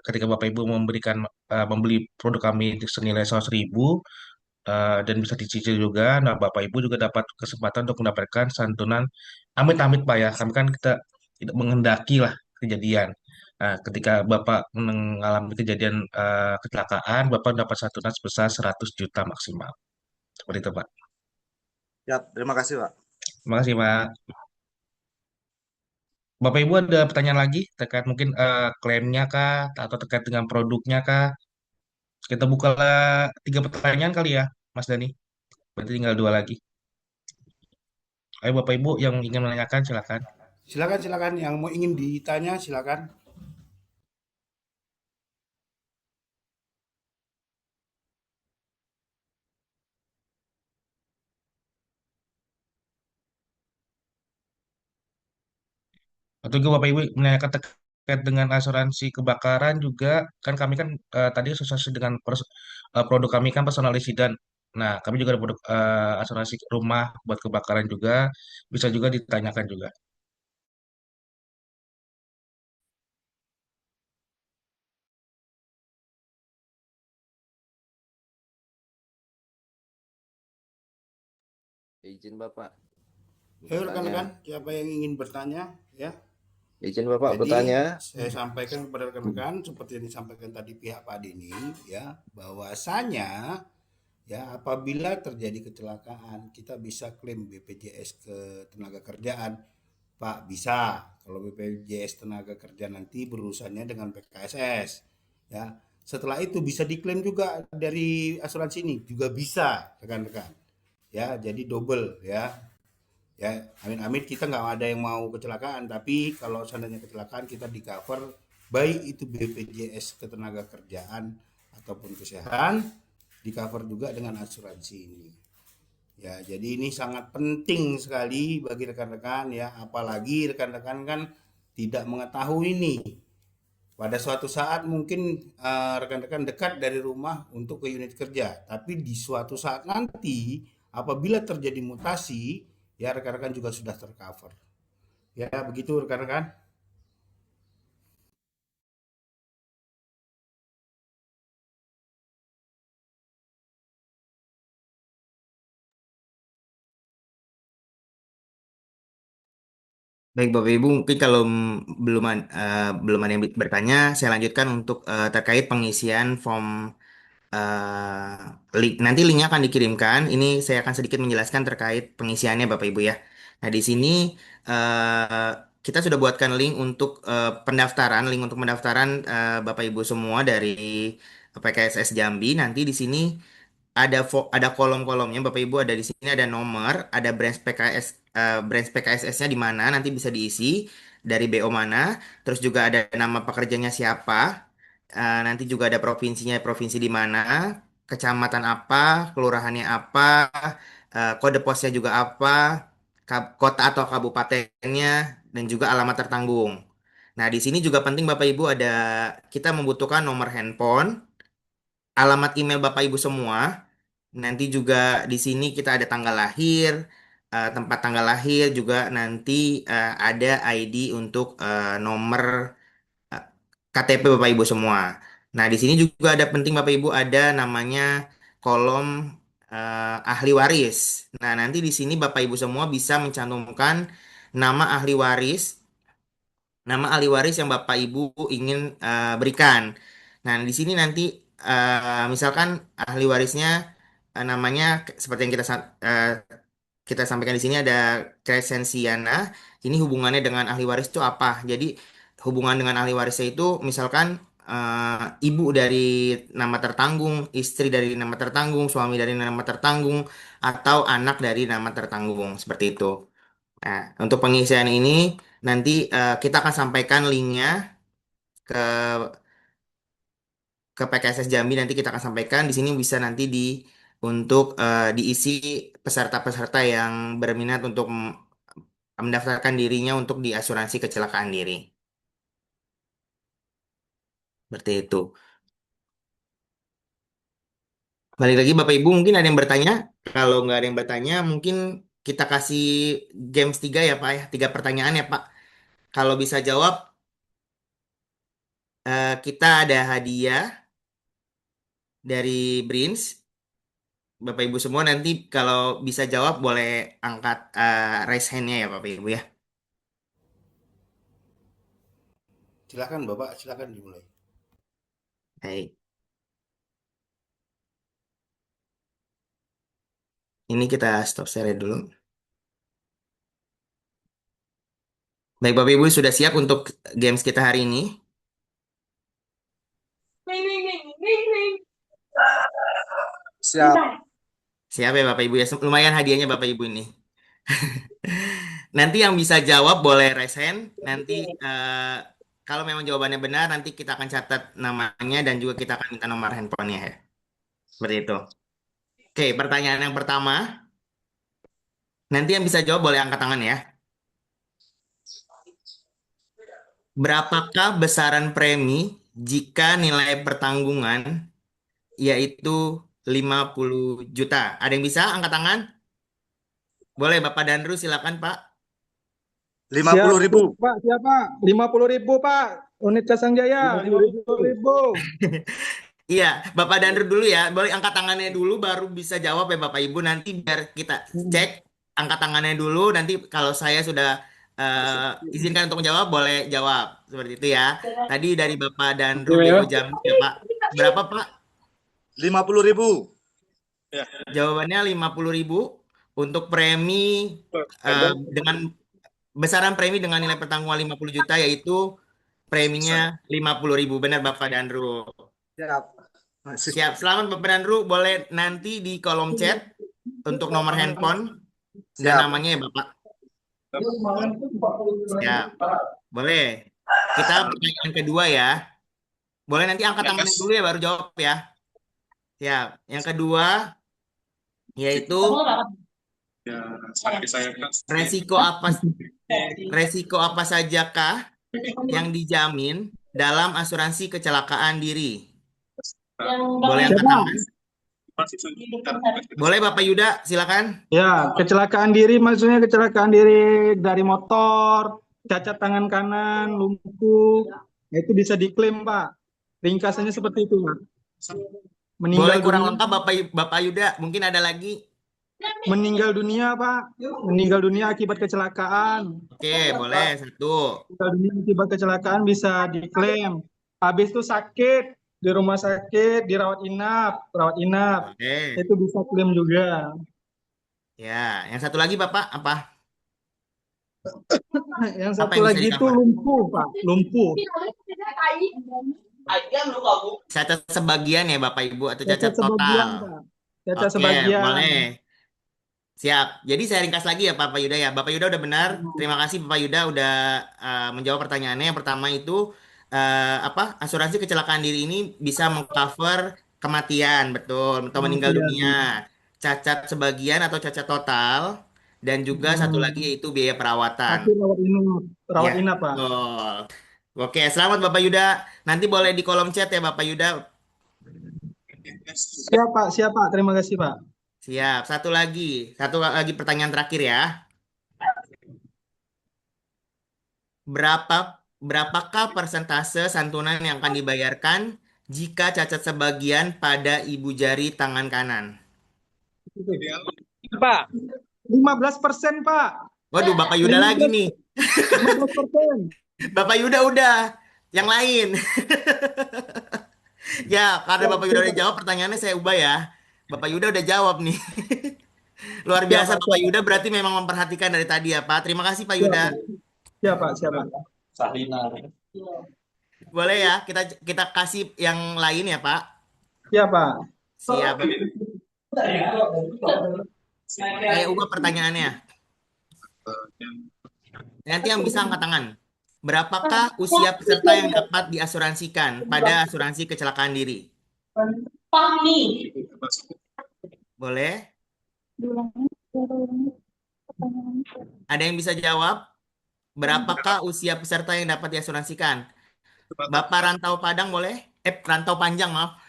ketika Bapak Ibu membeli produk kami senilai 100.000 dan bisa dicicil juga. Nah, Bapak Ibu juga dapat kesempatan untuk mendapatkan santunan amit-amit Pak ya. Kami kan kita tidak menghendaki lah kejadian. Nah, ketika Bapak mengalami kejadian kecelakaan, Bapak dapat santunan sebesar 100 juta maksimal. Seperti itu, Pak. Ya, terima kasih Pak. Terima kasih, Pak. Bapak Ibu ada pertanyaan lagi terkait mungkin klaimnya kah atau terkait dengan produknya kah? Kita buka 3 pertanyaan kali ya, Mas Dani. Berarti tinggal 2 lagi. Ayo Bapak Ibu yang ingin menanyakan silakan. Silakan, silakan yang mau ingin ditanya silakan. Atau juga Bapak Ibu menanyakan terkait dengan asuransi kebakaran juga, kan kami kan tadi asosiasi dengan produk kami kan personal resident. Nah, kami juga ada produk asuransi rumah buat kebakaran juga, bisa juga ditanyakan juga. Izin Bapak Ayo bertanya. rekan-rekan, siapa yang ingin bertanya ya? Izin Bapak Jadi bertanya. saya sampaikan kepada rekan-rekan seperti yang disampaikan tadi pihak Pak Denny ya, bahwasanya ya apabila terjadi kecelakaan kita bisa klaim BPJS Ketenagakerjaan. Pak, bisa. Kalau BPJS Tenaga Kerja nanti berurusannya dengan PKSS ya. Setelah itu bisa diklaim juga dari asuransi ini juga bisa rekan-rekan. Ya, jadi double ya. Ya, amin-amin kita nggak ada yang mau kecelakaan, tapi kalau seandainya kecelakaan kita di cover baik itu BPJS Ketenagakerjaan ataupun Kesehatan di cover juga dengan asuransi ini. Ya, jadi ini sangat penting sekali bagi rekan-rekan ya, apalagi rekan-rekan kan tidak mengetahui ini. Pada suatu saat mungkin rekan-rekan dekat dari rumah untuk ke unit kerja, tapi di suatu saat nanti apabila terjadi mutasi, ya rekan-rekan juga sudah tercover. Ya, begitu rekan-rekan. Baik Bapak Ibu, mungkin kalau belum ada yang bertanya, saya lanjutkan untuk terkait pengisian form link. Nanti linknya akan dikirimkan. Ini saya akan sedikit menjelaskan terkait pengisiannya Bapak Ibu ya. Nah di sini eh, kita sudah buatkan link untuk pendaftaran, link untuk pendaftaran Bapak Ibu semua dari PKSS Jambi. Nanti di sini ada kolom-kolomnya Bapak Ibu, ada di sini ada nomor, ada branch PKSS-nya di mana nanti bisa diisi dari BO mana, terus juga ada nama pekerjanya siapa, nanti juga ada provinsinya, provinsi di mana, kecamatan apa, kelurahannya apa, kode posnya juga apa, kota atau kabupatennya, dan juga alamat tertanggung. Nah, di sini juga penting Bapak Ibu kita membutuhkan nomor handphone, alamat email Bapak Ibu semua. Nanti juga di sini kita ada tanggal lahir, tempat tanggal lahir juga nanti ada ID untuk nomor eh, KTP Bapak Ibu semua. Nah, di sini juga ada penting Bapak Ibu ada namanya kolom ahli waris. Nah, nanti di sini Bapak Ibu semua bisa mencantumkan nama ahli waris, nama ahli waris yang Bapak Ibu ingin berikan. Nah, di sini nanti misalkan ahli warisnya namanya seperti yang kita sampaikan di sini ada Crescensiana. Ini hubungannya dengan ahli waris itu apa? Jadi hubungan dengan ahli warisnya itu misalkan ibu dari nama tertanggung, istri dari nama tertanggung, suami dari nama tertanggung, atau anak dari nama tertanggung seperti itu. Nah, untuk pengisian ini nanti kita akan sampaikan linknya ke PKSS Jambi, nanti kita akan sampaikan di sini bisa nanti untuk diisi peserta-peserta yang berminat untuk mendaftarkan dirinya untuk di asuransi kecelakaan diri. Seperti itu. Balik lagi Bapak Ibu, mungkin ada yang bertanya. Kalau nggak ada yang bertanya, mungkin kita kasih games 3 ya Pak ya. 3 pertanyaan ya Pak. Kalau bisa jawab, kita ada hadiah dari Brins. Bapak Ibu semua nanti kalau bisa jawab boleh angkat raise hand-nya ya Bapak Ibu ya. Silakan Bapak, silakan dimulai. Baik. Ini kita stop share dulu. Baik Bapak Ibu sudah siap untuk games kita hari ini? Siap. Siap ya Bapak Ibu ya. Lumayan hadiahnya Bapak Ibu ini. Nanti yang bisa jawab boleh raise hand. Nanti kalau memang jawabannya benar, nanti kita akan catat namanya dan juga kita akan minta nomor handphonenya ya. Seperti itu. Oke, pertanyaan yang pertama. Nanti yang bisa jawab boleh angkat tangan ya. Berapakah besaran premi jika nilai pertanggungan yaitu 50 juta? Ada yang bisa angkat tangan? Boleh Bapak Danru silakan Pak. 50.000. Pak, siapa? 50.000 Pak. Unit Casang Jaya, 50.000. Iya, Bapak Danru dulu ya. Boleh angkat tangannya dulu baru bisa jawab ya Bapak Ibu. Nanti biar kita cek angkat tangannya dulu. Nanti kalau saya sudah izinkan untuk menjawab, boleh jawab. Seperti itu ya. Tadi dari Bapak Danru BO Jambi ya Pak. Berapa Pak? 50.000. Jawabannya 50.000 untuk premi dengan besaran premi dengan nilai pertanggungan 50 juta yaitu preminya 50.000. Benar Bapak Danru. Siap. Masih. Siap. Selamat Bapak Danru. Boleh nanti di kolom chat untuk nomor handphone dan Siap. namanya ya Bapak. Siap. Boleh. Kita pertanyaan kedua ya. Boleh nanti angkat tangannya dulu ya baru jawab ya. Siap. Yang kedua yaitu resiko apa sajakah yang dijamin dalam asuransi kecelakaan diri? Boleh angkat tangan? Boleh Bapak Yuda, silakan. Ya, kecelakaan diri maksudnya kecelakaan diri dari motor, cacat tangan kanan, lumpuh, nah, itu bisa diklaim Pak. Ringkasannya seperti itu Pak. Boleh kurang dunia, lengkap Bapak Yuda, mungkin ada lagi. meninggal dunia Pak, meninggal dunia akibat kecelakaan. Oke, boleh satu. Meninggal dunia akibat kecelakaan bisa diklaim. Habis itu sakit di rumah sakit, rawat inap, Boleh. itu bisa klaim juga. Ya, yang satu lagi Bapak apa? Yang Apa satu yang bisa lagi itu di-cover? lumpuh Pak, lumpuh. Cacat sebagian ya Bapak Ibu atau Cacat cacat sebagian total? Pak. cacat Oke, sebagian. boleh. Siap. Jadi saya ringkas lagi ya Bapak Yuda ya. Bapak Yuda udah benar. Terima kasih Bapak Yuda udah menjawab pertanyaannya. Yang pertama itu apa? Asuransi kecelakaan diri ini bisa mengcover kematian, betul, atau meninggal dunia, Kematian. cacat sebagian atau cacat total, dan juga satu lagi Hmm. yaitu biaya perawatan. Tapi Ya, rawat inap, Pak. betul. Oke, selamat Bapak Yuda. Nanti boleh di kolom chat ya Bapak Yuda. Siap, Pak. Siap, Pak. Terima kasih, Pak. Siap. Satu lagi pertanyaan terakhir ya. Berapa berapakah persentase santunan yang akan dibayarkan jika cacat sebagian pada ibu jari tangan kanan? Pak. 15%, Pak. Waduh, Bapak Yuda lagi 15, nih. 15%. Bapak Yuda udah. Yang lain. Ya, karena Siap, Bapak Yuda siap, udah Pak. jawab, pertanyaannya saya ubah ya. Bapak Yuda udah jawab nih. Luar Siap, biasa Pak. Bapak Siap, Pak. Yuda berarti memang memperhatikan dari tadi ya, Pak. Terima kasih Pak Siap, Yuda. Pak. Siap, Pak. Siap, Pak. Boleh ya, kita kita kasih yang lain ya, Pak. Siap, Pak. Siap. Saya ubah pertanyaannya. Nanti yang bisa angkat tangan. Berapakah usia peserta yang dapat diasuransikan pada asuransi kecelakaan diri? Boleh? Ada yang bisa jawab? Berapakah usia peserta yang dapat diasuransikan? Bapak Rantau Padang boleh? Rantau Panjang, maaf.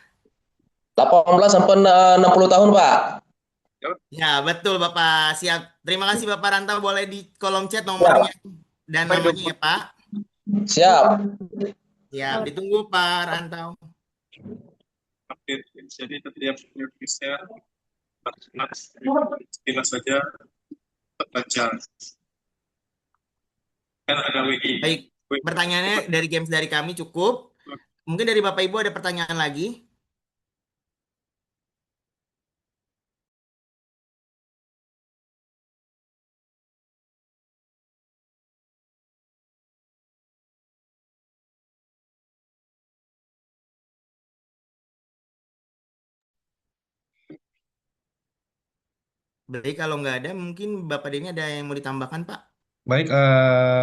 18 sampai 60 tahun, Pak. Ya, betul Bapak. Siap. Terima kasih Bapak Rantau. Boleh di kolom chat Siap. nomornya dan namanya ya, Pak. Siap. Siap. Ditunggu Pak Rantau. Jadi setiap Indonesia bila saja terbaca kan ada wiki. Baik. Pertanyaannya dari games dari kami cukup. Mungkin dari Bapak Ibu ada pertanyaan lagi? Baik, kalau nggak ada, mungkin Bapak Denny ada yang mau ditambahkan, Pak? Baik,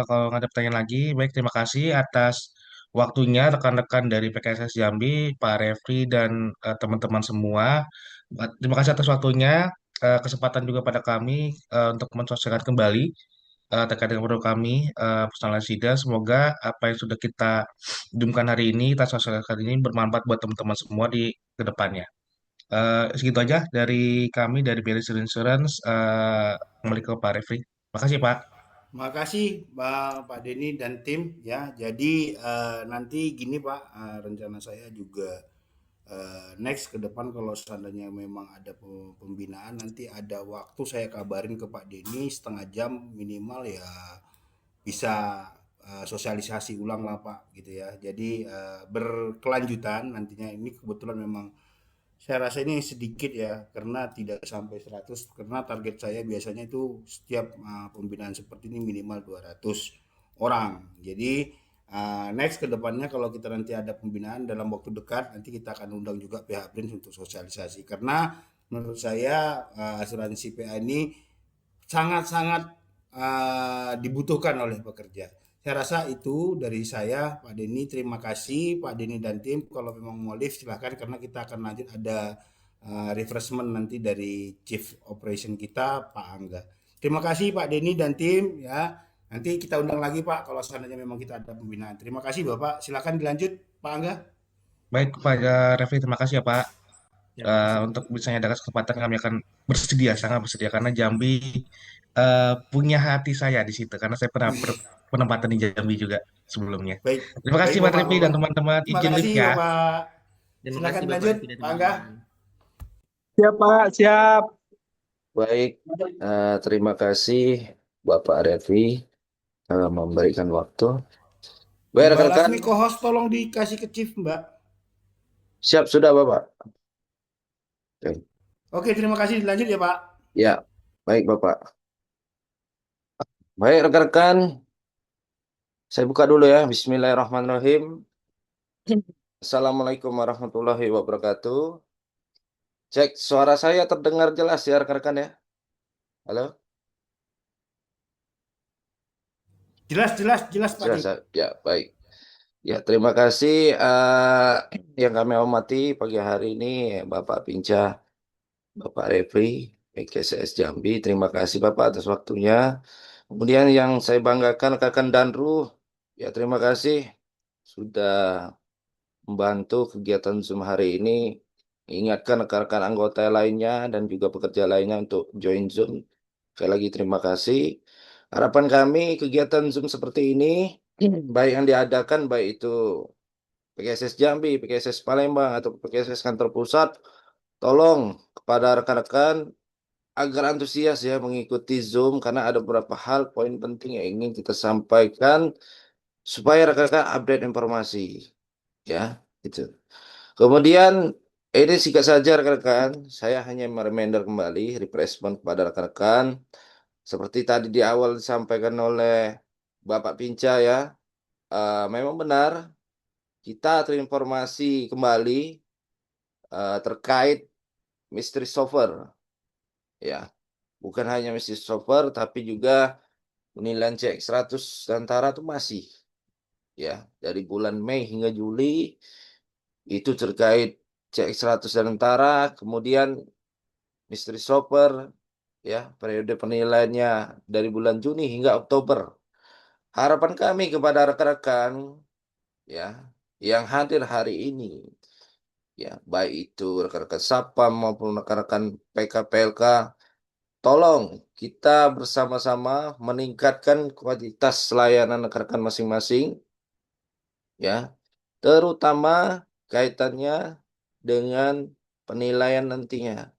kalau nggak ada pertanyaan lagi, baik terima kasih atas waktunya rekan-rekan dari PKSS Jambi, Pak Refri dan teman-teman semua. Terima kasih atas waktunya, kesempatan juga pada kami untuk mensosialisasikan kembali terkait dengan produk kami, personal Sida. Semoga apa yang sudah kita umumkan hari ini, kita sosialisasikan ini bermanfaat buat teman-teman semua di kedepannya. Segitu aja dari kami dari Beris Insurance. Kembali ke Pak Refri. Makasih Pak. Makasih Pak Denny dan tim ya. Jadi nanti gini Pak, rencana saya juga next ke depan kalau seandainya memang ada pembinaan nanti ada waktu saya kabarin ke Pak Denny setengah jam minimal ya bisa sosialisasi ulang lah Pak gitu ya. Jadi berkelanjutan nantinya ini kebetulan memang saya rasa ini sedikit ya karena tidak sampai 100 karena target saya biasanya itu setiap pembinaan seperti ini minimal 200 orang. Jadi next ke depannya kalau kita nanti ada pembinaan dalam waktu dekat nanti kita akan undang juga pihak BRINS untuk sosialisasi karena menurut saya asuransi PA ini sangat-sangat dibutuhkan oleh pekerja. Saya rasa itu dari saya, Pak Denny. Terima kasih Pak Denny dan tim. Kalau memang mau lift silahkan karena kita akan lanjut ada refreshment nanti dari Chief Operation kita, Pak Angga. Terima kasih Pak Denny dan tim ya. Nanti kita undang lagi Pak kalau seandainya memang kita ada pembinaan. Terima kasih Bapak. Silakan dilanjut Pak Angga. Baik Pak Refri, terima kasih ya Pak. Untuk bisa ada kesempatan kami akan bersedia, sangat bersedia karena Jambi punya hati saya di situ karena saya pernah penempatan di Jambi juga sebelumnya. Baik, Terima kasih baik Pak Refri dan Bapak-bapak. teman-teman. Terima Izin kasih lift ya. Bapak. Terima Silakan kasih Bapak dilanjut Refri dan Pak Angga. teman-teman. Siap, Pak. Siap. Baik. Terima kasih Bapak Revi memberikan waktu. Baik, Mbak rekan-rekan. Lasmi co-host tolong dikasih ke Chief Mbak. Siap sudah, Bapak. Oke. Oke, terima kasih. Dilanjut ya Pak. Ya, baik Bapak. Baik rekan-rekan, saya buka dulu ya. Bismillahirrahmanirrahim. Assalamualaikum warahmatullahi wabarakatuh. Cek suara saya terdengar jelas ya rekan-rekan ya. Halo? Jelas, jelas, jelas Pak Jelas Dik. ya? Ya, baik. Ya, terima kasih yang kami hormati pagi hari ini Bapak Pinca, Bapak Refri, PKSS Jambi. Terima kasih Bapak atas waktunya. Kemudian yang saya banggakan rekan Danru, ya terima kasih sudah membantu kegiatan Zoom hari ini. Ingatkan rekan-rekan anggota lainnya dan juga pekerja lainnya untuk join Zoom. Sekali lagi terima kasih. Harapan kami kegiatan Zoom seperti ini, baik yang diadakan, baik itu PKSS Jambi, PKSS Palembang, atau PKSS kantor pusat, tolong kepada rekan-rekan agar antusias ya mengikuti Zoom karena ada beberapa hal poin penting yang ingin kita sampaikan supaya rekan-rekan update informasi ya itu. Kemudian ini singkat saja rekan-rekan, saya hanya mereminder kembali, refreshment kepada rekan-rekan seperti tadi di awal disampaikan oleh Bapak Pinca ya, memang benar kita terinformasi kembali terkait mystery shopper ya. Bukan hanya mystery shopper tapi juga penilaian CX100 Nusantara itu masih ya dari bulan Mei hingga Juli itu terkait CX100 Nusantara, kemudian mystery shopper ya periode penilaiannya dari bulan Juni hingga Oktober. Harapan kami kepada rekan-rekan ya yang hadir hari ini ya baik itu rekan-rekan Sapam maupun rekan-rekan PKPLK, tolong kita bersama-sama meningkatkan kualitas layanan rekan-rekan masing-masing ya, terutama kaitannya dengan penilaian nantinya.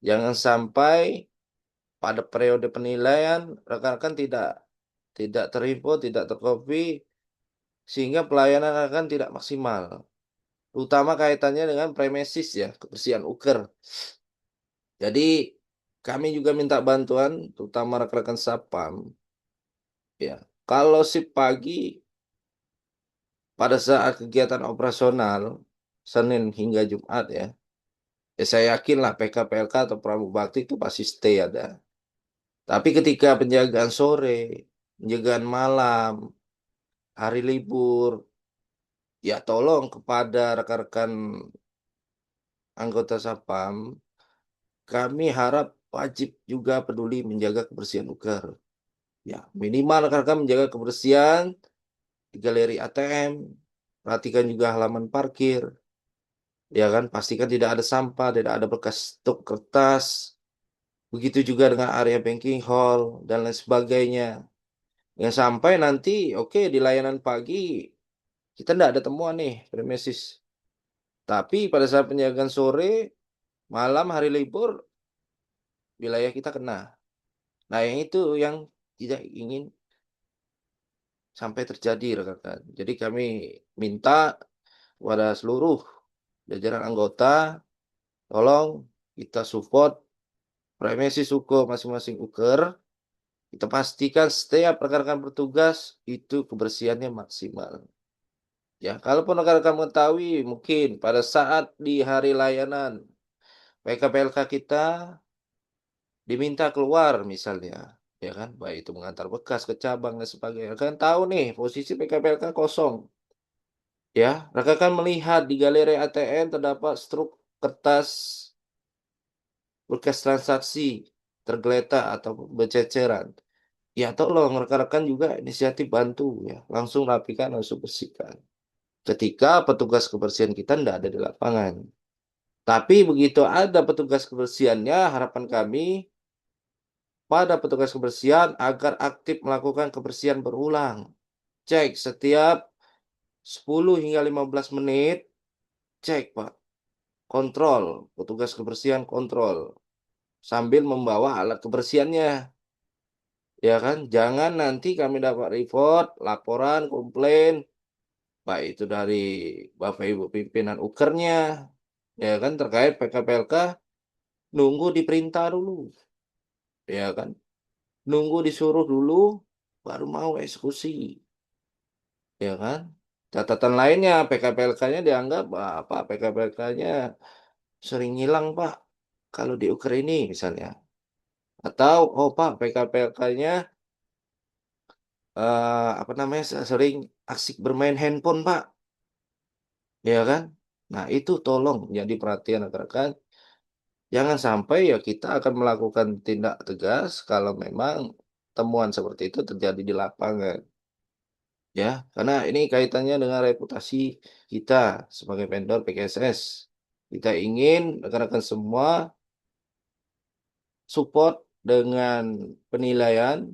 Jangan sampai pada periode penilaian rekan-rekan tidak terinfo, tidak terkopi sehingga pelayanan akan tidak maksimal. Terutama kaitannya dengan premises ya, kebersihan uker. Jadi kami juga minta bantuan terutama rekan-rekan Sapam ya. Kalau shift pagi pada saat kegiatan operasional Senin hingga Jumat ya, saya yakin lah PKPLK atau Pramubakti itu pasti stay ada. Tapi ketika penjagaan sore, penjagaan malam, hari libur, ya tolong kepada rekan-rekan anggota Sapam, kami harap wajib juga peduli menjaga kebersihan uker. Ya, minimal rekan-rekan menjaga kebersihan di galeri ATM, perhatikan juga halaman parkir, ya kan, pastikan tidak ada sampah, tidak ada bekas stok kertas, begitu juga dengan area banking hall dan lain sebagainya. Yang sampai nanti, oke, di layanan pagi kita tidak ada temuan nih premises. Tapi pada saat penjagaan sore, malam, hari libur, wilayah kita kena. Nah, yang itu yang tidak ingin sampai terjadi, rekan-rekan. Jadi kami minta kepada seluruh jajaran anggota, tolong kita support premises ukur masing-masing uker. Kita pastikan setiap rekan-rekan bertugas itu kebersihannya maksimal. Ya, kalaupun rekan-rekan mengetahui mungkin pada saat di hari layanan PKPLK kita diminta keluar misalnya, ya kan, baik itu mengantar bekas ke cabang dan sebagainya. Rekan tahu nih posisi PKPLK kosong. Ya, rekan melihat di galeri ATM terdapat struk kertas bekas transaksi tergeletak atau bececeran. Ya, tolong rekan-rekan juga inisiatif bantu ya, langsung rapikan, langsung bersihkan. Ketika petugas kebersihan kita tidak ada di lapangan. Tapi begitu ada petugas kebersihannya, harapan kami pada petugas kebersihan agar aktif melakukan kebersihan berulang. Cek setiap 10 hingga 15 menit, cek Pak. Kontrol, petugas kebersihan kontrol. Sambil membawa alat kebersihannya. Ya kan? Jangan nanti kami dapat report, laporan, komplain, baik itu dari Bapak Ibu pimpinan ukernya, ya kan, terkait PKPLK, nunggu diperintah dulu, ya kan, nunggu disuruh dulu, baru mau eksekusi, ya kan. Catatan lainnya PKPLK-nya dianggap apa PKPLK-nya sering hilang Pak kalau diukur ini misalnya. Atau oh Pak PKPLK-nya apa namanya sering asik bermain handphone Pak, ya kan? Nah itu tolong jadi perhatian rekan-rekan. Jangan sampai ya kita akan melakukan tindak tegas kalau memang temuan seperti itu terjadi di lapangan. Ya, karena ini kaitannya dengan reputasi kita sebagai vendor PKSS. Kita ingin rekan-rekan semua support dengan penilaian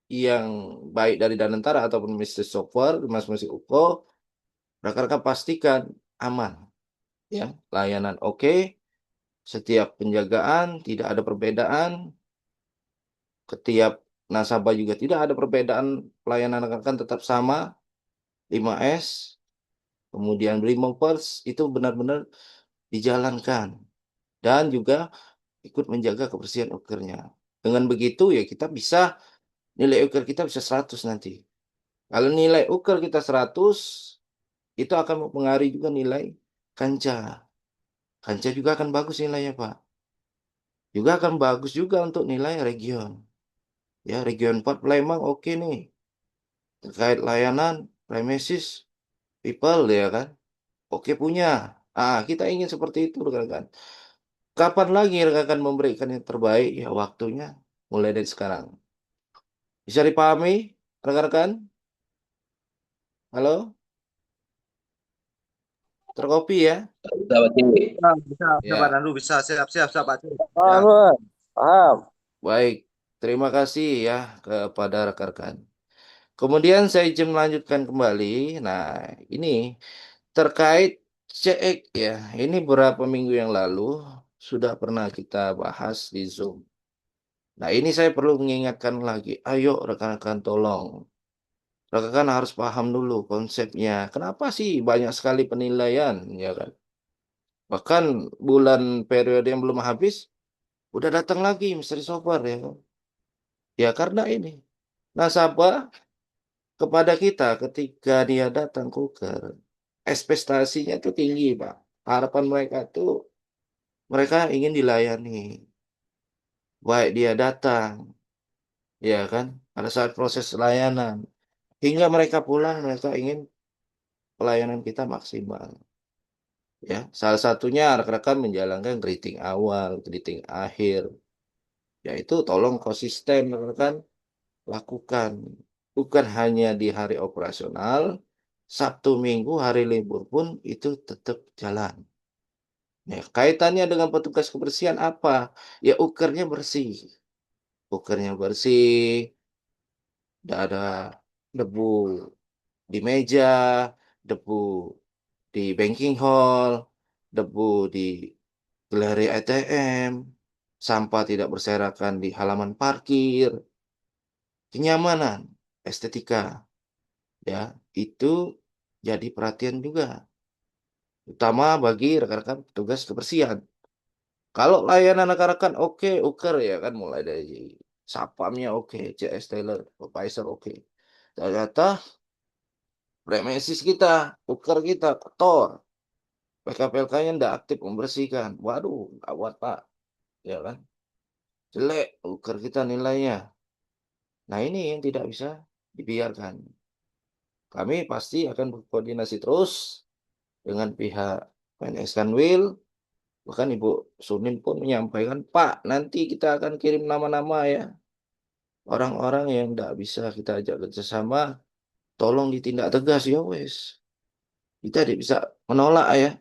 yang baik dari Danantara ataupun Mr. Software, Mas Musik Uko, rekan-rekan pastikan aman. Ya, layanan oke, setiap penjagaan tidak ada perbedaan, setiap nasabah juga tidak ada perbedaan, pelayanan rekan-rekan tetap sama, 5S, kemudian Brimopers itu benar-benar dijalankan dan juga ikut menjaga kebersihan ukurnya. Dengan begitu ya kita bisa nilai ukur kita bisa 100 nanti. Kalau nilai ukur kita 100 itu akan mempengaruhi juga nilai kanca. Kanca juga akan bagus nilainya, Pak. Juga akan bagus juga untuk nilai region. Ya, region 4 Palembang oke nih. Terkait layanan, premises, people ya kan. Oke punya. Kita ingin seperti itu rekan-rekan. Kapan lagi rekan-rekan memberikan yang terbaik? Ya waktunya mulai dari sekarang. Bisa dipahami rekan-rekan? Halo? Terkopi ya? Bisa Pak Ya, Danru, bisa. Siap, siap, siap, Pak. Ya. paham. Baik. Terima kasih ya kepada rekan-rekan. Kemudian saya izin melanjutkan kembali. Nah, ini terkait CX ya. Ini beberapa minggu yang lalu sudah pernah kita bahas di Zoom. Nah, ini saya perlu mengingatkan lagi. Ayo rekan-rekan tolong. Rekan-rekan harus paham dulu konsepnya. Kenapa sih banyak sekali penilaian, ya kan? Bahkan bulan periode yang belum habis, udah datang lagi misteri software ya kan? Ya karena ini. Nasabah kepada kita ketika dia datang kuker, ekspektasinya itu tinggi, Pak. Harapan mereka tuh mereka ingin dilayani. Baik dia datang, ya kan? Pada saat proses layanan. Hingga mereka pulang, mereka ingin pelayanan kita maksimal. Ya, salah satunya rekan-rekan menjalankan greeting awal, greeting akhir. Yaitu tolong konsisten rekan-rekan lakukan. Bukan hanya di hari operasional, Sabtu Minggu hari libur pun itu tetap jalan. Ya, kaitannya dengan petugas kebersihan apa? Ya ukernya bersih. Ukernya bersih, tidak ada debu di meja, debu di banking hall, debu di galeri ATM, sampah tidak berserakan di halaman parkir, kenyamanan, estetika, ya itu jadi perhatian juga, utama bagi rekan-rekan petugas kebersihan. Kalau layanan rekan-rekan oke, uker ya kan mulai dari sapamnya oke, CS Taylor, supervisor oke. Ternyata premises kita, uker kita kotor, PKPLK-nya tidak aktif membersihkan. Waduh, gawat Pak, ya kan? Jelek uker kita nilainya. Nah, ini yang tidak bisa dibiarkan. Kami pasti akan berkoordinasi terus dengan pihak PNS Kanwil. Bahkan Ibu Sunin pun menyampaikan, Pak, nanti kita akan kirim nama-nama ya. Orang-orang yang tidak bisa kita ajak kerjasama, tolong ditindak tegas ya wes. Kita tidak bisa menolak ya.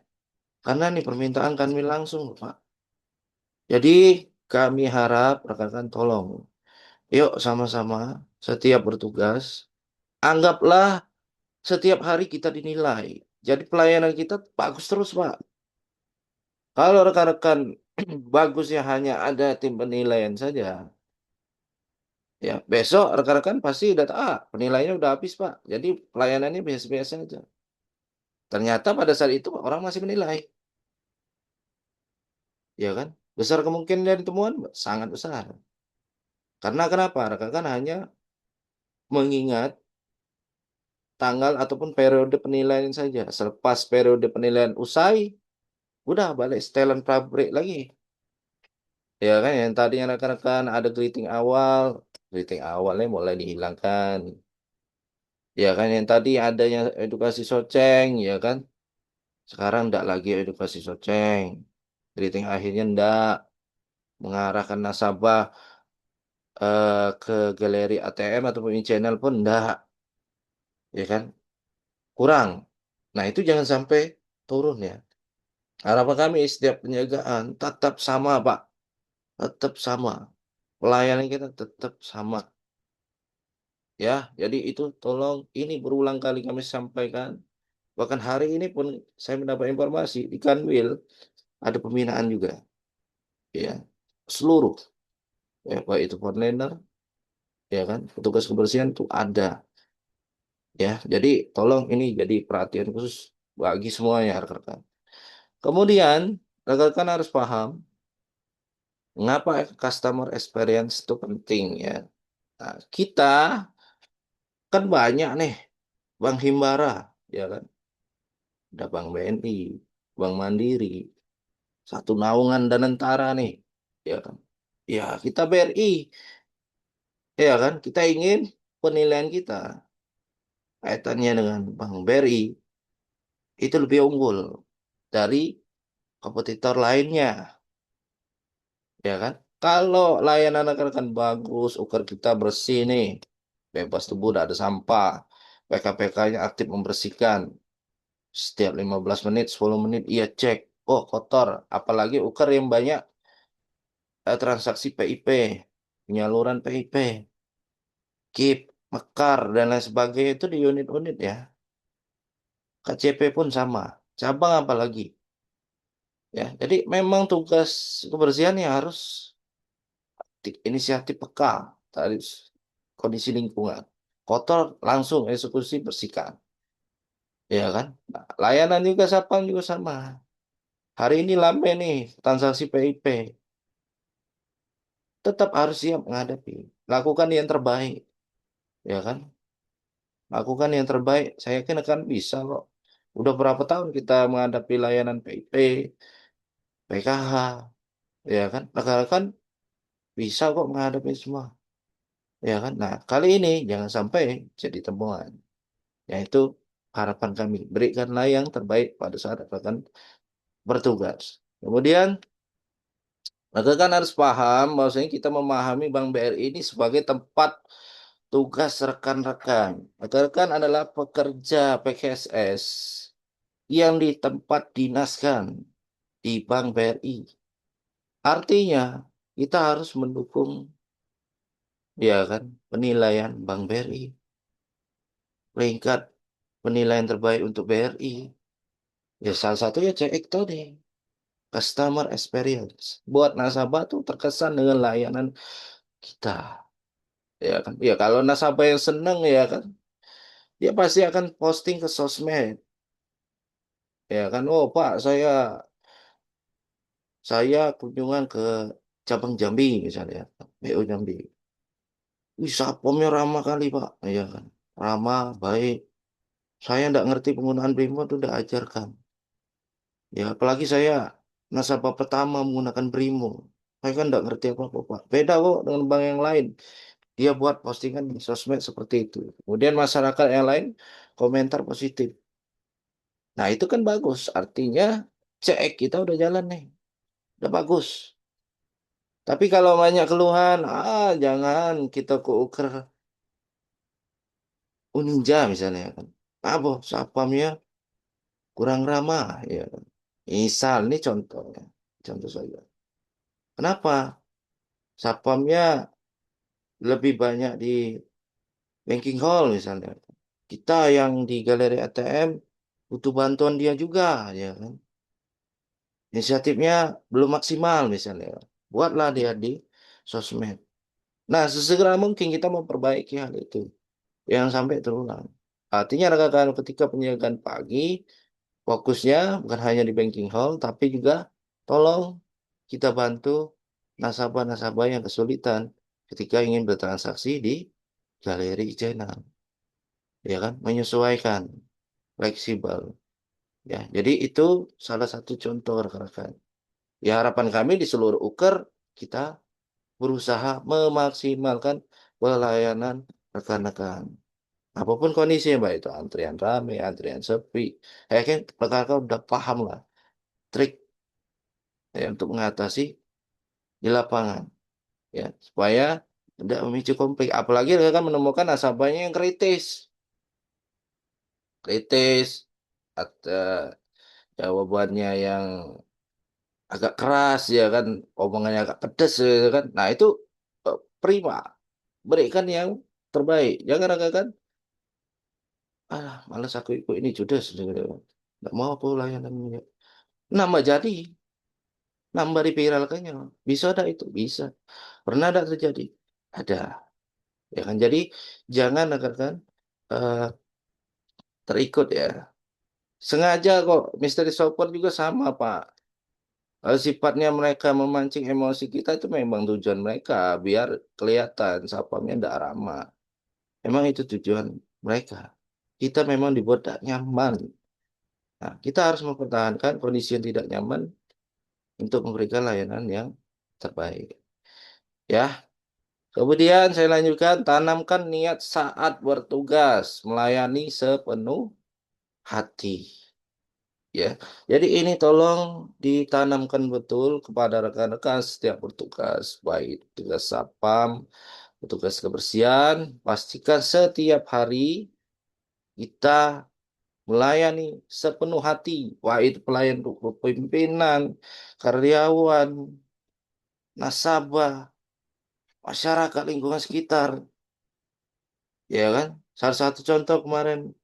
Karena ini permintaan Kanwil langsung, Pak. Jadi kami harap rekan-rekan tolong. Yuk sama-sama setiap bertugas. Anggaplah setiap hari kita dinilai. Jadi pelayanan kita bagus terus, Pak. Kalau rekan-rekan bagusnya hanya ada tim penilaian saja, ya besok rekan-rekan pasti udah penilaiannya udah habis, Pak. Jadi pelayanannya biasa-biasa aja. Ternyata pada saat itu orang masih menilai, ya kan? Besar kemungkinan dari temuan sangat besar. Karena kenapa? Rekan-rekan hanya mengingat tanggal ataupun periode penilaian saja. Selepas periode penilaian usai, udah balik setelan pabrik lagi. Ya kan, yang tadinya rekan-rekan ada greeting awalnya mulai dihilangkan. Ya kan, yang tadi adanya edukasi soceng, ya kan, sekarang enggak lagi edukasi soceng. Greeting akhirnya enggak mengarahkan nasabah ke galeri ATM ataupun channel pun enggak, ya kan, kurang. Nah, itu jangan sampai turun ya. Harapan kami setiap penjagaan tetap sama, Pak. Tetap sama. Pelayanan kita tetap sama. Ya, jadi itu tolong ini berulang kali kami sampaikan. Bahkan hari ini pun saya mendapat informasi di Kanwil ada pembinaan juga. Ya, seluruh ya, baik itu frontliner, ya kan, petugas kebersihan itu ada. Ya, jadi tolong ini jadi perhatian khusus bagi semuanya rekan-rekan. Kemudian rekan-rekan harus paham mengapa customer experience itu penting ya. Nah, kita kan banyak nih Bank Himbara, ya kan, ada Bank BNI, Bank Mandiri, Satu Naungan dan Antara nih, ya kan. Ya, kita BRI, ya kan, kita ingin penilaian kita kaitannya dengan Bank BRI itu lebih unggul dari kompetitor lainnya, ya kan. Kalau layanan rekan bagus, ukir kita bersih nih, bebas debu, tidak ada sampah, PK-PK-nya aktif membersihkan, setiap 15 menit, 10 menit, ia cek, oh kotor, apalagi ukir yang banyak transaksi PIP, penyaluran PIP, KIP, Mekar, dan lain sebagainya itu di unit-unit ya. KCP pun sama, cabang apalagi. Ya, jadi memang tugas kebersihannya harus inisiatif peka dari kondisi lingkungan. Kotor langsung eksekusi bersihkan. Ya kan? Nah, layanan juga sapam juga sama. Hari ini lambe nih transaksi PIP. Tetap harus siap menghadapi. Lakukan yang terbaik. Ya kan? Lakukan yang terbaik. Saya yakin akan bisa kok. Udah berapa tahun kita menghadapi layanan PIP, PKH. Ya kan? Rekan-rekan bisa kok menghadapi semua. Ya kan? Nah, kali ini jangan sampai jadi temuan. Yaitu harapan kami. Berikanlah yang terbaik pada saat rekan bertugas. Kemudian, rekan harus paham bahwasanya kita memahami Bank BRI ini sebagai tempat tugas rekan-rekan. Rekan-rekan adalah pekerja PKSS yang di tempat dinaskan di Bank BRI. Artinya, kita harus mendukung ya kan penilaian Bank BRI. Peringkat penilaian terbaik untuk BRI. Ya salah satunya CX tadi. Customer experience. Buat nasabah tuh terkesan dengan layanan kita. Ya kan? Ya kalau nasabah yang seneng ya kan, dia pasti akan posting ke sosmed. Ya kan, oh Pak, saya kunjungan ke cabang Jambi misalnya, BO Jambi. Wih, satpamnya ramah kali Pak. Ya kan, ramah, baik. Saya nggak ngerti penggunaan Brimo itu udah ajarkan. Ya, apalagi saya nasabah pertama menggunakan Brimo. Saya kan nggak ngerti apa-apa, Pak. Beda kok dengan bank yang lain. Dia buat postingan di sosmed seperti itu. Kemudian masyarakat yang lain komentar positif. Nah, itu kan bagus. Artinya cek kita udah jalan nih. Udah bagus. Tapi kalau banyak keluhan, jangan kita keuker Uninja misalnya kan. Apa, satpamnya kurang ramah. Ya kan. Misal, ini contohnya. Contoh saja. Kenapa? Satpamnya lebih banyak di banking hall misalnya. Kita yang di galeri ATM butuh bantuan dia juga, ya kan. Inisiatifnya belum maksimal misalnya. Buatlah dia di sosmed. Nah, sesegera mungkin kita memperbaiki hal itu. Yang sampai terulang. Artinya rekan-rekan ketika penjagaan pagi, fokusnya bukan hanya di banking hall, tapi juga tolong kita bantu nasabah-nasabah yang kesulitan ketika ingin bertransaksi di galeri channel. Ya kan? Menyesuaikan, fleksibel. Ya, jadi itu salah satu contoh rekan-rekan. Ya, harapan kami di seluruh Uker kita berusaha memaksimalkan pelayanan rekan-rekan. Apapun kondisinya, Mbak, itu antrian rame, antrian sepi. Kan rekan-rekan udah paham lah trik ya, untuk mengatasi di lapangan. Ya, supaya tidak memicu konflik. Apalagi rekan menemukan nasabahnya yang kritis, atau jawabannya yang agak keras ya kan, omongannya agak pedas ya kan. Nah itu prima, berikan yang terbaik. Jangan kan, malas aku ikut ini judes, nggak mau apa layanannya. Nambah jadi, nambah dipiralkannya. Bisa ada itu, bisa. Pernah ada terjadi? Ada. Ya kan, jadi jangan kan eh, terikut ya. Sengaja kok, misteri shopper juga sama Pak. Sifatnya mereka memancing emosi kita itu memang tujuan mereka biar kelihatan satpamnya tidak ramah. Emang itu tujuan mereka. Kita memang dibuat tak nyaman. Nah, kita harus mempertahankan kondisi yang tidak nyaman untuk memberikan layanan yang terbaik. Ya, kemudian saya lanjutkan, tanamkan niat saat bertugas, melayani sepenuh hati. Ya, jadi ini tolong ditanamkan betul kepada rekan-rekan setiap bertugas, baik tugas satpam, petugas kebersihan, pastikan setiap hari kita melayani sepenuh hati, baik itu pelayan untuk pimpinan, karyawan, nasabah, masyarakat lingkungan sekitar, ya kan? Salah satu contoh kemarin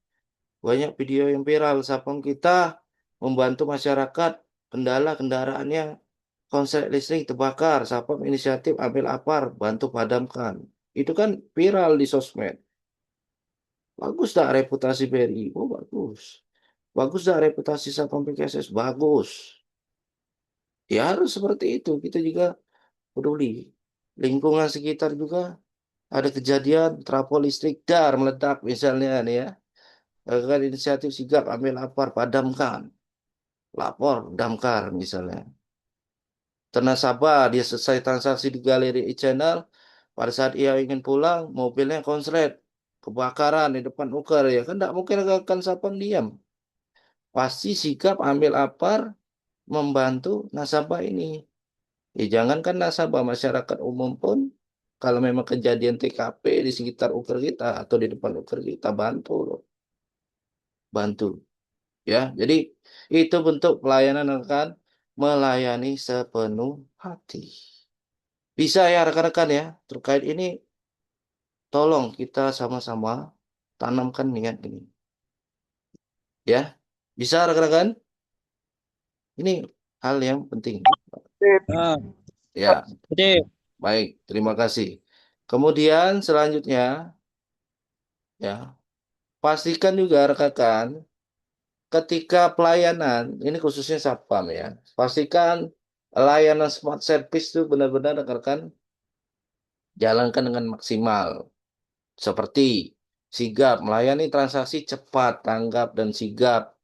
banyak video yang viral, satpam kita membantu masyarakat kendala kendaraannya konslet listrik terbakar, satpam inisiatif ambil apar, bantu padamkan. Itu kan viral di sosmed. Bagus tak reputasi BRI? Oh, bagus. Bagus tak reputasi Satpam PKSS? Bagus. Ya harus seperti itu. Kita juga peduli. Lingkungan sekitar juga ada kejadian trafo listrik dar meledak misalnya nih ya. Kan inisiatif sigap ambil lapor padamkan. Lapor damkar misalnya. Nasabah dia selesai transaksi di galeri e-channel. Pada saat ia ingin pulang, mobilnya konslet. Kebakaran di depan uker ya kan tidak mungkin rekan Satpam diam. Pasti sikap ambil apar membantu nasabah ini. Jangankan nasabah, masyarakat umum pun kalau memang kejadian TKP di sekitar uker kita atau di depan uker kita bantu loh. Bantu ya. Jadi itu bentuk pelayanan rekan, melayani sepenuh hati. Bisa ya rekan-rekan ya, terkait ini tolong kita sama-sama tanamkan niat ini. Ya. Bisa rekan-rekan? Ini hal yang penting. Ah, Ya, Sip. baik, terima kasih. Kemudian selanjutnya, ya, pastikan juga rekan-rekan ketika pelayanan, ini khususnya satpam ya, pastikan layanan smart service itu benar-benar rekan-rekan jalankan dengan maksimal. Seperti sigap, melayani transaksi cepat, tanggap, dan sigap.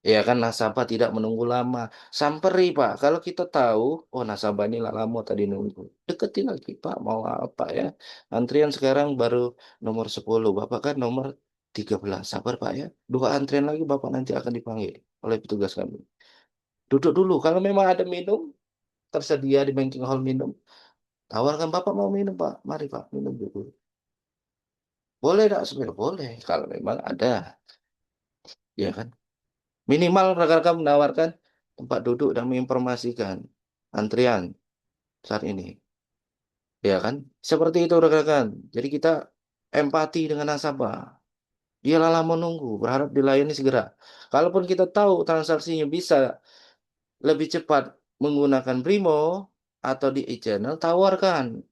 Ya kan nasabah tidak menunggu lama. Samperi Pak, kalau kita tahu, oh nasabah ini lama tadi nunggu. Deketin lagi Pak, mau apa ya. Antrian sekarang baru nomor 10, Bapak kan nomor 13. Sabar Pak ya. Dua antrian lagi Bapak nanti akan dipanggil oleh petugas kami. Duduk dulu, kalau memang ada minum, tersedia di banking hall minum. Tawarkan Bapak mau minum Pak, mari Pak minum dulu. Boleh tak sebenarnya? Boleh, kalau memang ada. Ya kan? Minimal rekan-rekan menawarkan tempat duduk dan menginformasikan antrian saat ini. Ya kan? Seperti itu rekan-rekan. Jadi kita empati dengan nasabah. Dia lelah menunggu, berharap dilayani segera. Kalaupun kita tahu transaksinya bisa lebih cepat menggunakan Brimo atau di e-channel, tawarkan.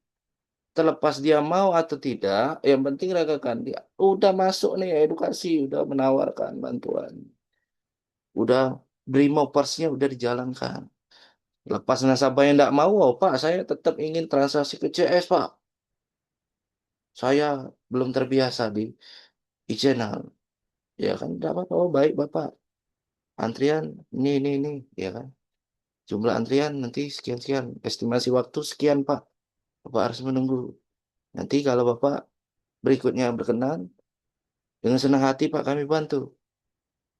Terlepas dia mau atau tidak, yang penting rekan-rekan dia udah masuk nih edukasi, udah menawarkan bantuan. Udah Brimo persnya udah dijalankan. Lepas nasabah yang tidak mau, oh, Pak, saya tetap ingin transaksi ke CS, Pak. Saya belum terbiasa di e-channel. Ya kan, tidak apa-apa. Oh, baik, Bapak. antrian ini, ya kan? Jumlah antrian nanti sekian-sekian, estimasi waktu sekian, Pak. Bapak harus menunggu. Nanti kalau Bapak berikutnya berkenan, dengan senang hati Pak kami bantu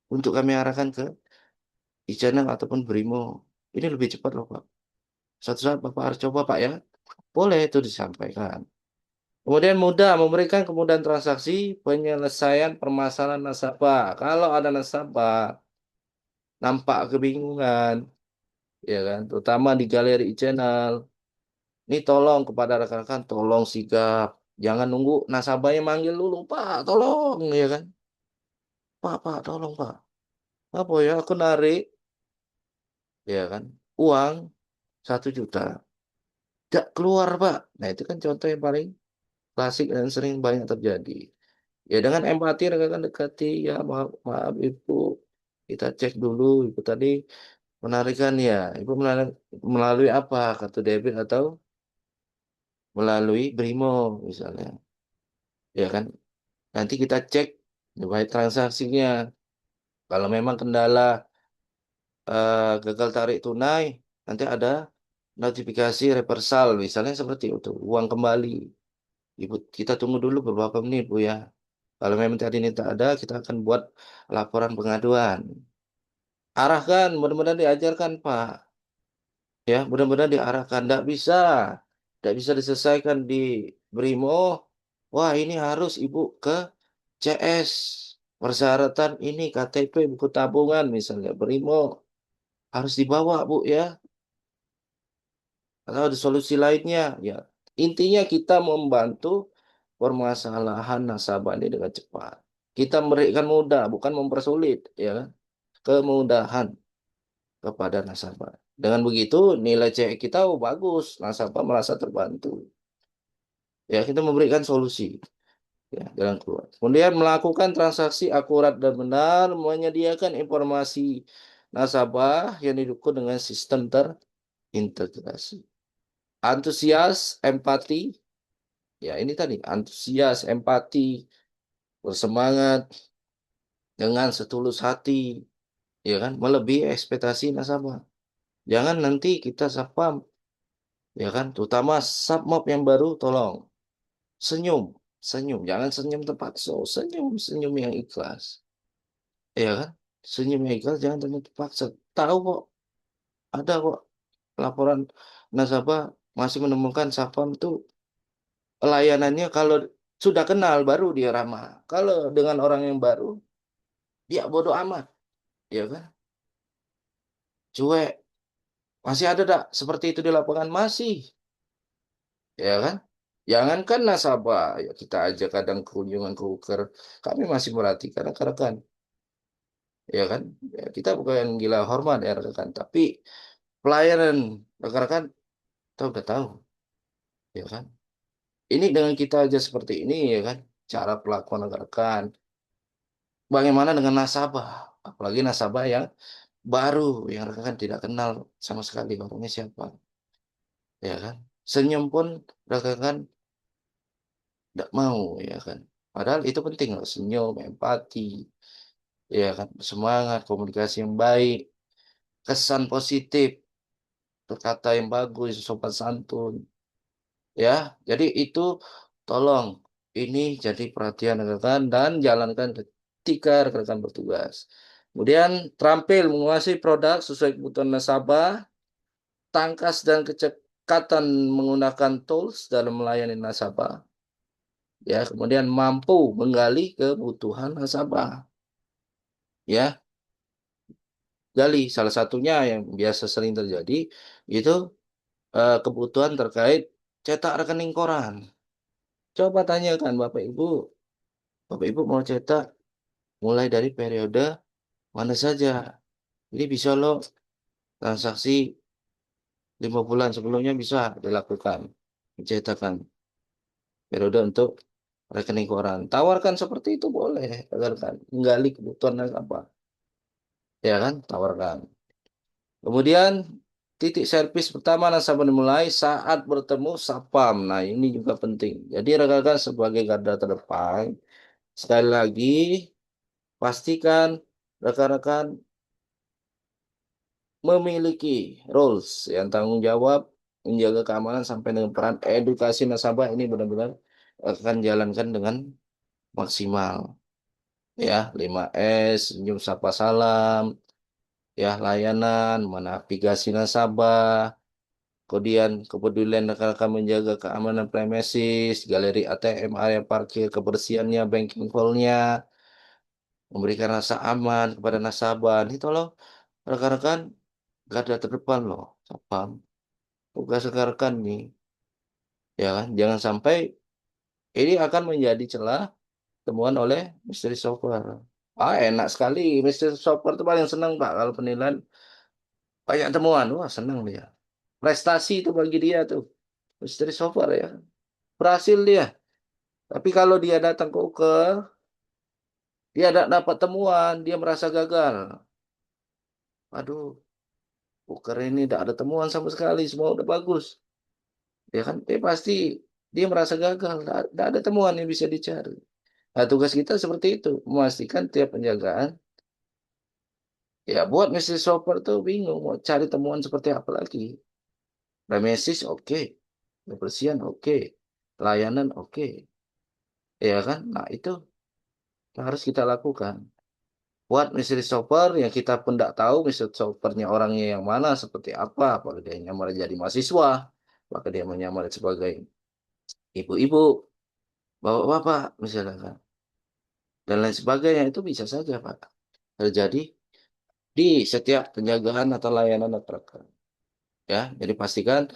untuk kami arahkan ke e-channel ataupun Brimo. Ini lebih cepat loh Pak. Suatu saat Bapak harus coba Pak ya. Boleh itu disampaikan. Kemudian mudah memberikan kemudahan transaksi penyelesaian permasalahan nasabah. Kalau ada nasabah nampak kebingungan, ya kan, terutama di galeri e-channel. Ini tolong kepada rekan-rekan, tolong sigap. Jangan nunggu nasabahnya manggil dulu, Pak, tolong, ya kan. Pak, tolong, Pak. Apa ya, aku narik, ya kan, uang 1 juta. Tidak keluar, Pak. Nah, itu kan contoh yang paling klasik dan sering banyak terjadi. Ya, dengan empati, rekan-rekan dekati, ya maaf, maaf, Ibu. Kita cek dulu, Ibu tadi menarikan ya. Ibu melalui apa? Kartu debit atau melalui Brimo, misalnya. Ya kan? Nanti kita cek baik transaksinya. Kalau memang kendala gagal tarik tunai, nanti ada notifikasi reversal, misalnya seperti itu, uang kembali. Ibu, kita tunggu dulu beberapa menit, Bu ya. Kalau memang tadi ini tak ada, kita akan buat laporan pengaduan. Arahkan, mudah-mudahan diajarkan, Pak. Ya, mudah-mudahan diarahkan. Tidak bisa diselesaikan di Brimo. Wah, ini harus Ibu ke CS. Persyaratan ini KTP, buku tabungan misalnya. Brimo harus dibawa, Bu ya. Atau ada solusi lainnya, ya. Intinya kita membantu permasalahan nasabah ini dengan cepat. Kita memberikan mudah, bukan mempersulit, ya kan? Kemudahan kepada nasabah. Dengan begitu nilai CE kita bagus, nasabah merasa terbantu. Ya, kita memberikan solusi, ya, jalan keluar. Kemudian melakukan transaksi akurat dan benar, menyediakan informasi nasabah yang didukung dengan sistem terintegrasi. Antusias, empati, ya ini tadi, antusias, empati, bersemangat, dengan setulus hati, ya kan, melebihi ekspektasi nasabah. Jangan nanti kita sapam, ya kan, terutama submob yang baru, tolong senyum, senyum, jangan senyum terpaksa, senyum, senyum yang ikhlas, ya kan, senyum yang ikhlas, jangan senyum terpaksa. Tahu kok, ada kok laporan nasabah masih menemukan sapam tuh layanannya kalau sudah kenal baru dia ramah. Kalau dengan orang yang baru, dia bodoh amat, ya kan? Cuek. Masih ada tak seperti itu di lapangan? Masih, ya kan? Jangankan nasabah, ya kita aja kadang kunjungan ke Uker, kami masih merhatikan rekan-rekan, ya kan? Ya, kita bukan gila hormat ya rekan-rekan, tapi pelayanan rekan-rekan kita udah tahu, ya kan? Ini dengan kita aja seperti ini, ya kan? Cara pelakuan rekan-rekan. Bagaimana dengan nasabah? Apalagi nasabah yang baru, yang rekan-rekan tidak kenal sama sekali orangnya siapa, ya kan? Senyum pun rekan-rekan tidak mau, ya kan? Padahal itu penting loh, senyum, empati, ya kan? Semangat, komunikasi yang baik, kesan positif, berkata yang bagus, sopan santun, ya. Jadi itu tolong ini jadi perhatian rekan dan jalankan ketika rekan bertugas. Kemudian terampil menguasai produk sesuai kebutuhan nasabah, tangkas dan kecepatan menggunakan tools dalam melayani nasabah. Ya, kemudian mampu menggali kebutuhan nasabah. Ya, gali salah satunya yang biasa sering terjadi itu kebutuhan terkait cetak rekening koran. Coba tanyakan Bapak Ibu mau cetak mulai dari periode mana saja. Ini bisa loh transaksi 5 bulan sebelumnya bisa dilakukan cetakan periode untuk rekening koran. Tawarkan seperti itu boleh, agar kan menggali kebutuhan nasabah. Ya kan, tawarkan. Kemudian titik servis pertama nasabah dimulai saat bertemu Sapam. Nah, ini juga penting. Jadi rekan-rekan sebagai garda terdepan, sekali lagi pastikan rekan-rekan memiliki roles yang tanggung jawab menjaga keamanan sampai dengan peran edukasi nasabah ini benar-benar akan jalankan dengan maksimal. Ya, 5S, senyum sapa salam, ya layanan, navigasi nasabah, kemudian kepedulian rekan-rekan menjaga keamanan premises, galeri ATM, area parkir, kebersihannya, banking hall-nya, memberikan rasa aman kepada nasabah. Ini tolong rekan-rekan garda terdepan loh, Satpam. Tugas rekan-rekan nih, ya kan? Jangan sampai ini akan menjadi celah temuan oleh mystery shopper. Ah, enak sekali. Mystery shopper itu paling senang, Pak, kalau penilaian banyak temuan. Wah, senang dia. Prestasi itu bagi dia tuh. Mystery shopper ya. Berhasil dia. Tapi kalau dia datang ke Uker, dia tidak dapat temuan, dia merasa gagal. Aduh, Uker ini tidak ada temuan sama sekali, semua udah bagus. Ya kan? Dia pasti dia merasa gagal, tidak ada temuan yang bisa dicari. Nah, tugas kita seperti itu, memastikan tiap penjagaan. Ya, buat Mr. Shopper tuh bingung mau cari temuan seperti apa lagi. Remesis oke, kebersihan oke, layanan oke, ya kan? Nah, itu yang harus kita lakukan. Buat Mr. Shopper yang kita pun tidak tahu Mr. Shoppernya orangnya yang mana, seperti apa, apakah dia nyamar jadi mahasiswa, apakah dia menyamar sebagai ibu-ibu, bapak-bapak, misalnya kan. Dan lain sebagainya, itu bisa saja, Pak, terjadi di setiap penjagaan atau layanan rekan. Ya, jadi pastikan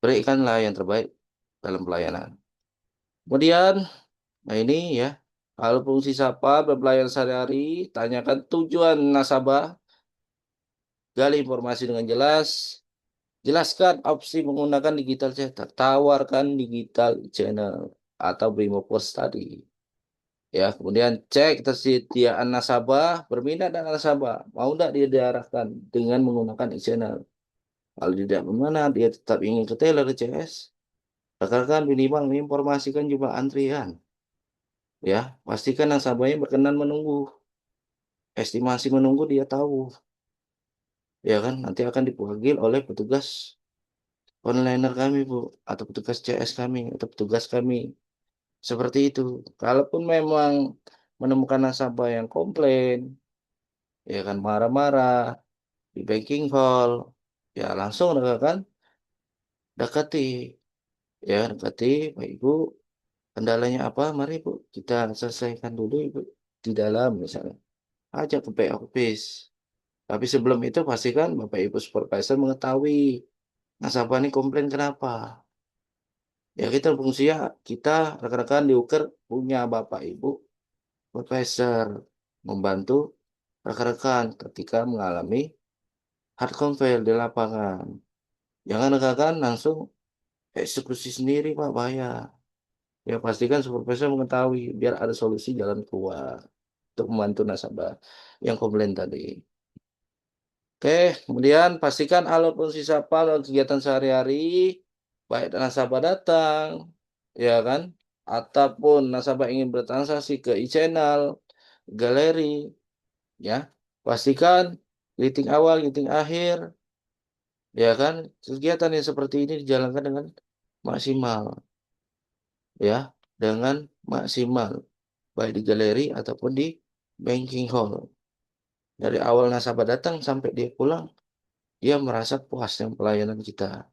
berikanlah yang terbaik dalam pelayanan. Kemudian, nah ini ya, kalau fungsi sapa berpelayan sehari-hari, tanyakan tujuan nasabah, gali informasi dengan jelas, jelaskan opsi menggunakan digital cetak, tawarkan digital channel atau Brimo Post tadi. Ya, kemudian cek tersediaan nasabah, berminat dan nasabah, mau tidak dia diarahkan dengan menggunakan e-channel. Kalau tidak bagaimana, dia tetap ingin ke teller CS, rekan-rekan minimal menginformasikan jumlah antrian. Ya, pastikan nasabahnya berkenan menunggu. Estimasi menunggu dia tahu. Ya kan, nanti akan dipanggil oleh petugas onliner kami, Bu, atau petugas CS kami, atau petugas kami. Seperti itu. Kalaupun memang menemukan nasabah yang komplain, ya kan marah-marah di banking hall, ya langsung kan dekati, ya dekati, Pak Ibu, kendalanya apa? Mari Bu, kita selesaikan dulu Ibu di dalam misalnya. Ajak ke PO Office. Tapi sebelum itu pastikan Bapak Ibu supervisor mengetahui nasabah ini komplain kenapa. Ya kita fungsinya, kita rekan-rekan di Uker punya Bapak Ibu supervisor membantu rekan-rekan ketika mengalami hard control di lapangan. Jangan rekan-rekan langsung eksekusi sendiri Pak, bahaya. Ya pastikan supervisor mengetahui biar ada solusi jalan keluar untuk membantu nasabah yang komplain tadi. Oke, kemudian pastikan alur fungsi sapa dalam kegiatan sehari-hari, baik nasabah datang, ya kan, ataupun nasabah ingin bertransaksi ke e-channel, galeri, ya, pastikan greeting awal, greeting akhir, ya kan, kegiatan yang seperti ini dijalankan dengan maksimal, ya, dengan maksimal, baik di galeri ataupun di banking hall. Dari awal nasabah datang sampai dia pulang, dia merasa puas dengan pelayanan kita,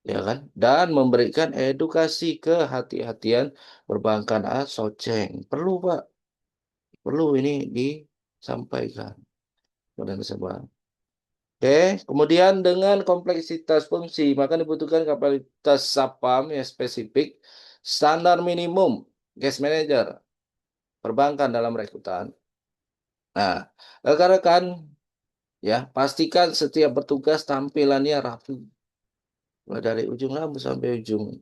ya kan? Dan memberikan edukasi kehati-hatian perbankan Soceng. Perlu, Pak. Perlu ini disampaikan kepada nasabah. Oke, kemudian dengan kompleksitas fungsi, maka dibutuhkan kapasitas SAPAM yang spesifik, standar minimum, cash manager, perbankan dalam rekrutan. Nah, rekan-rekan, ya, pastikan setiap bertugas tampilannya rapi. Mulai dari ujung rambut sampai ujung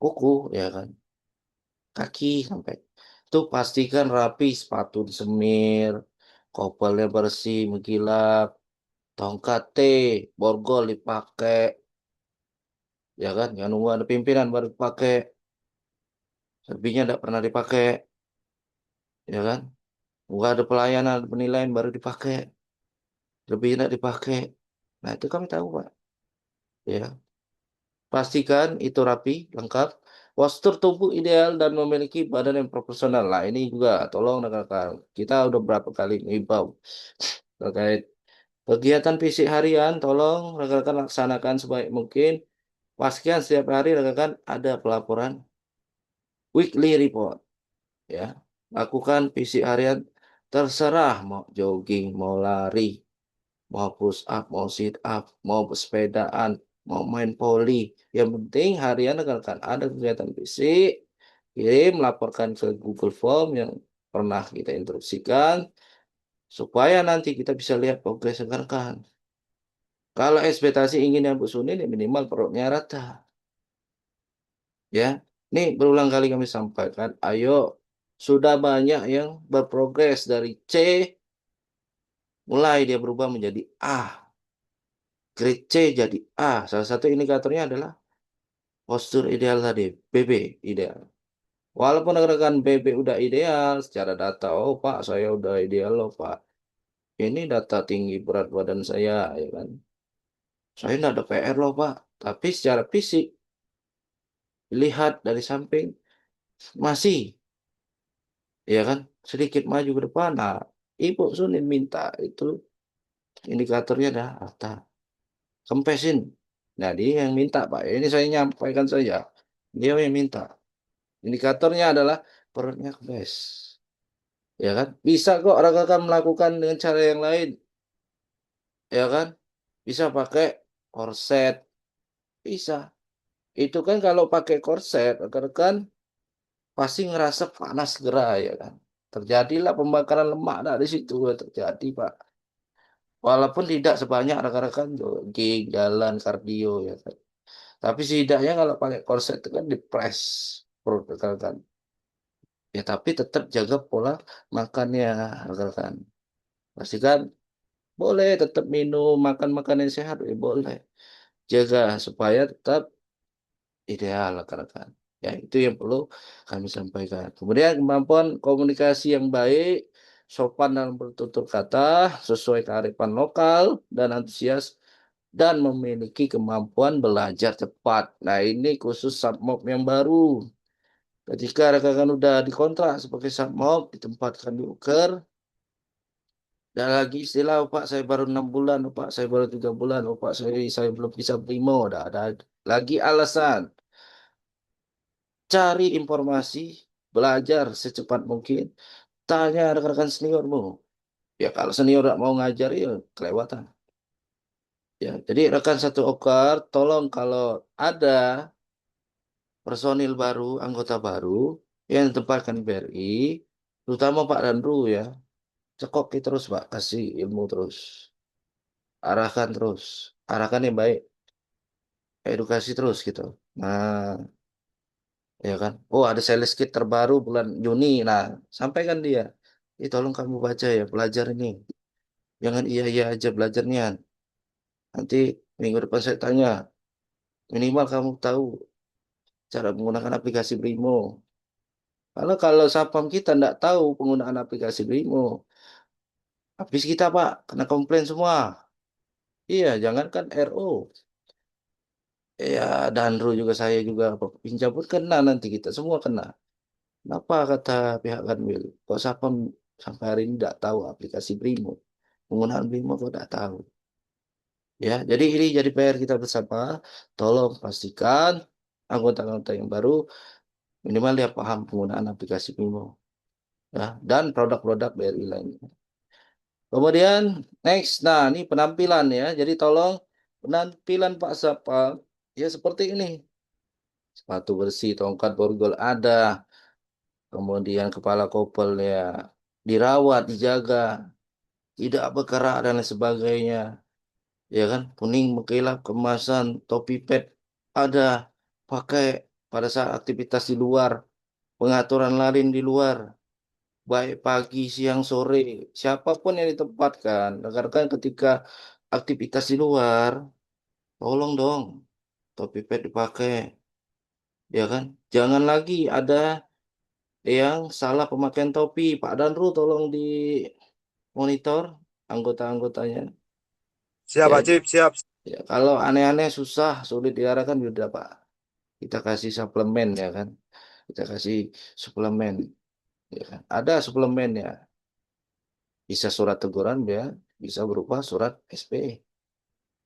kuku, ya kan, kaki sampai itu pastikan rapi, sepatu disemir, kopelnya bersih mengkilap, tongkat T borgol dipakai, ya kan, jangan nunggu ada pimpinan baru dipakai, selebihnya tidak pernah dipakai, ya kan, nunggu ada pelayanan ada penilaian baru dipakai, lebih enak dipakai. Nah, itu kami tahu, Pak. Ya, pastikan itu rapi, lengkap, postur tubuh ideal dan memiliki badan yang proporsional. Nah, ini juga tolong rekan-rekan. Kita udah berapa kali ngimbau terkait kegiatan fisik harian, tolong rekan-rekan laksanakan sebaik mungkin. Pastikan setiap hari rekan-rekan ada pelaporan weekly report, ya. Lakukan fisik harian terserah mau jogging, mau lari, mau push up, mau sit up, mau sepedaan, mau main poli. Yang penting harian rekan-rekan ada kegiatan fisik, kirim, laporkan ke Google Form yang pernah kita instruksikan, supaya nanti kita bisa lihat progres rekan-rekan. Kalau ekspektasi ingin yang Bu Sunin, ya minimal perutnya rata. Ya, ini berulang kali kami sampaikan, ayo, sudah banyak yang berprogres dari C, mulai dia berubah menjadi A, grade C jadi A. Salah satu indikatornya adalah postur ideal tadi, BB ideal. Walaupun rekan-rekan BB udah ideal secara data, oh Pak, saya udah ideal loh Pak. Ini data tinggi berat badan saya, ya kan. Saya nggak ada PR loh Pak. Tapi secara fisik, lihat dari samping, masih, ya kan, sedikit maju ke depan. Nah, Ibu Sunin minta itu indikatornya dah data. Kempesin. Nah, dia yang minta Pak. Ini saya nyampaikan saja. Dia yang minta. Indikatornya adalah perutnya kempes. Ya kan? Bisa kok orang akan melakukan dengan cara yang lain. Ya kan? Bisa pakai korset. Bisa. Itu kan kalau pakai korset, rekan-rekan pasti ngerasa panas gerah ya kan. Terjadilah pembakaran lemak nah, di situ terjadi Pak. Walaupun tidak sebanyak rekan-rekan jogging, jalan, kardio ya kan. Tapi setidaknya kalau pakai korset itu kan dipres perut rekan-rekan. Ya tapi tetap jaga pola makannya rekan-rekan. Pastikan boleh tetap minum, makan makanan yang sehat, boleh. Jaga supaya tetap ideal rekan-rekan. Ya, itu yang perlu kami sampaikan. Kemudian kemampuan komunikasi yang baik, sopan dalam bertutur kata, sesuai kearifan lokal, dan antusias, dan memiliki kemampuan belajar cepat. Nah, ini khusus submob yang baru. Ketika rekan-rekan udah dikontrak sebagai submob, ditempatkan di Uker, dan lagi istilah, "Oh, Pak, saya baru 6 bulan, oh, Pak, saya baru 3 bulan, oh, Pak, saya belum bisa primo." Udah ada lagi alasan. Cari informasi, belajar secepat mungkin, tanya rekan-rekan seniormu. Ya kalau senior nggak mau ngajar ya kelewatan. Ya, jadi rekan satu Okar, tolong kalau ada personil baru, anggota baru yang ditempatkan di BRI, terutama Pak Danru ya, cekoki terus Pak, kasih ilmu terus, arahkan terus, arahkan yang baik, edukasi terus gitu. Nah, ya kan. Oh, ada sales kit terbaru bulan Juni. Nah, sampaikan dia. Tolong kamu baca ya, belajar ini. Jangan iya-iya aja belajarnya. Nanti minggu depan saya tanya. Minimal kamu tahu cara menggunakan aplikasi Brimo. Kalau Sapam kita tidak tahu penggunaan aplikasi Brimo, habis kita Pak, kena komplain semua. Iya, jangankan RO. Ya, Danru juga saya juga pinjam pun kena nanti kita semua kena. Kenapa kata pihak Kanwil? Kok Sapam sampai hari ini tidak tahu aplikasi Brimo? Penggunaan Brimo kok tidak tahu? Ya, jadi ini jadi PR kita bersama. Tolong pastikan anggota-anggota yang baru minimal dia paham penggunaan aplikasi Brimo. Ya, dan produk-produk BRI lainnya. Kemudian next, nah ini penampilan ya. Jadi tolong penampilan Pak Sapam ya seperti ini. Sepatu bersih, tongkat borgol ada, kemudian kepala kopelnya dirawat, dijaga, tidak berkerak dan lain sebagainya. Ya kan, kuning mengkilap, kemasan, topi pet ada, pakai pada saat aktivitas di luar, pengaturan larin di luar, baik pagi, siang, sore, siapapun yang ditempatkan, rekan-rekan ketika aktivitas di luar, tolong dong, topi pet dipakai, ya kan, jangan lagi ada yang salah pemakaian topi. Pak Danru tolong di monitor anggota-anggotanya. Siap, Ya, Acip, siap. ya, kalau aneh-aneh susah, sulit diarahkan udah Pak. Kita kasih suplemen ya kan. Kita kasih suplemen ya kan. Ada suplemennya. Bisa surat teguran ya, bisa berupa surat SP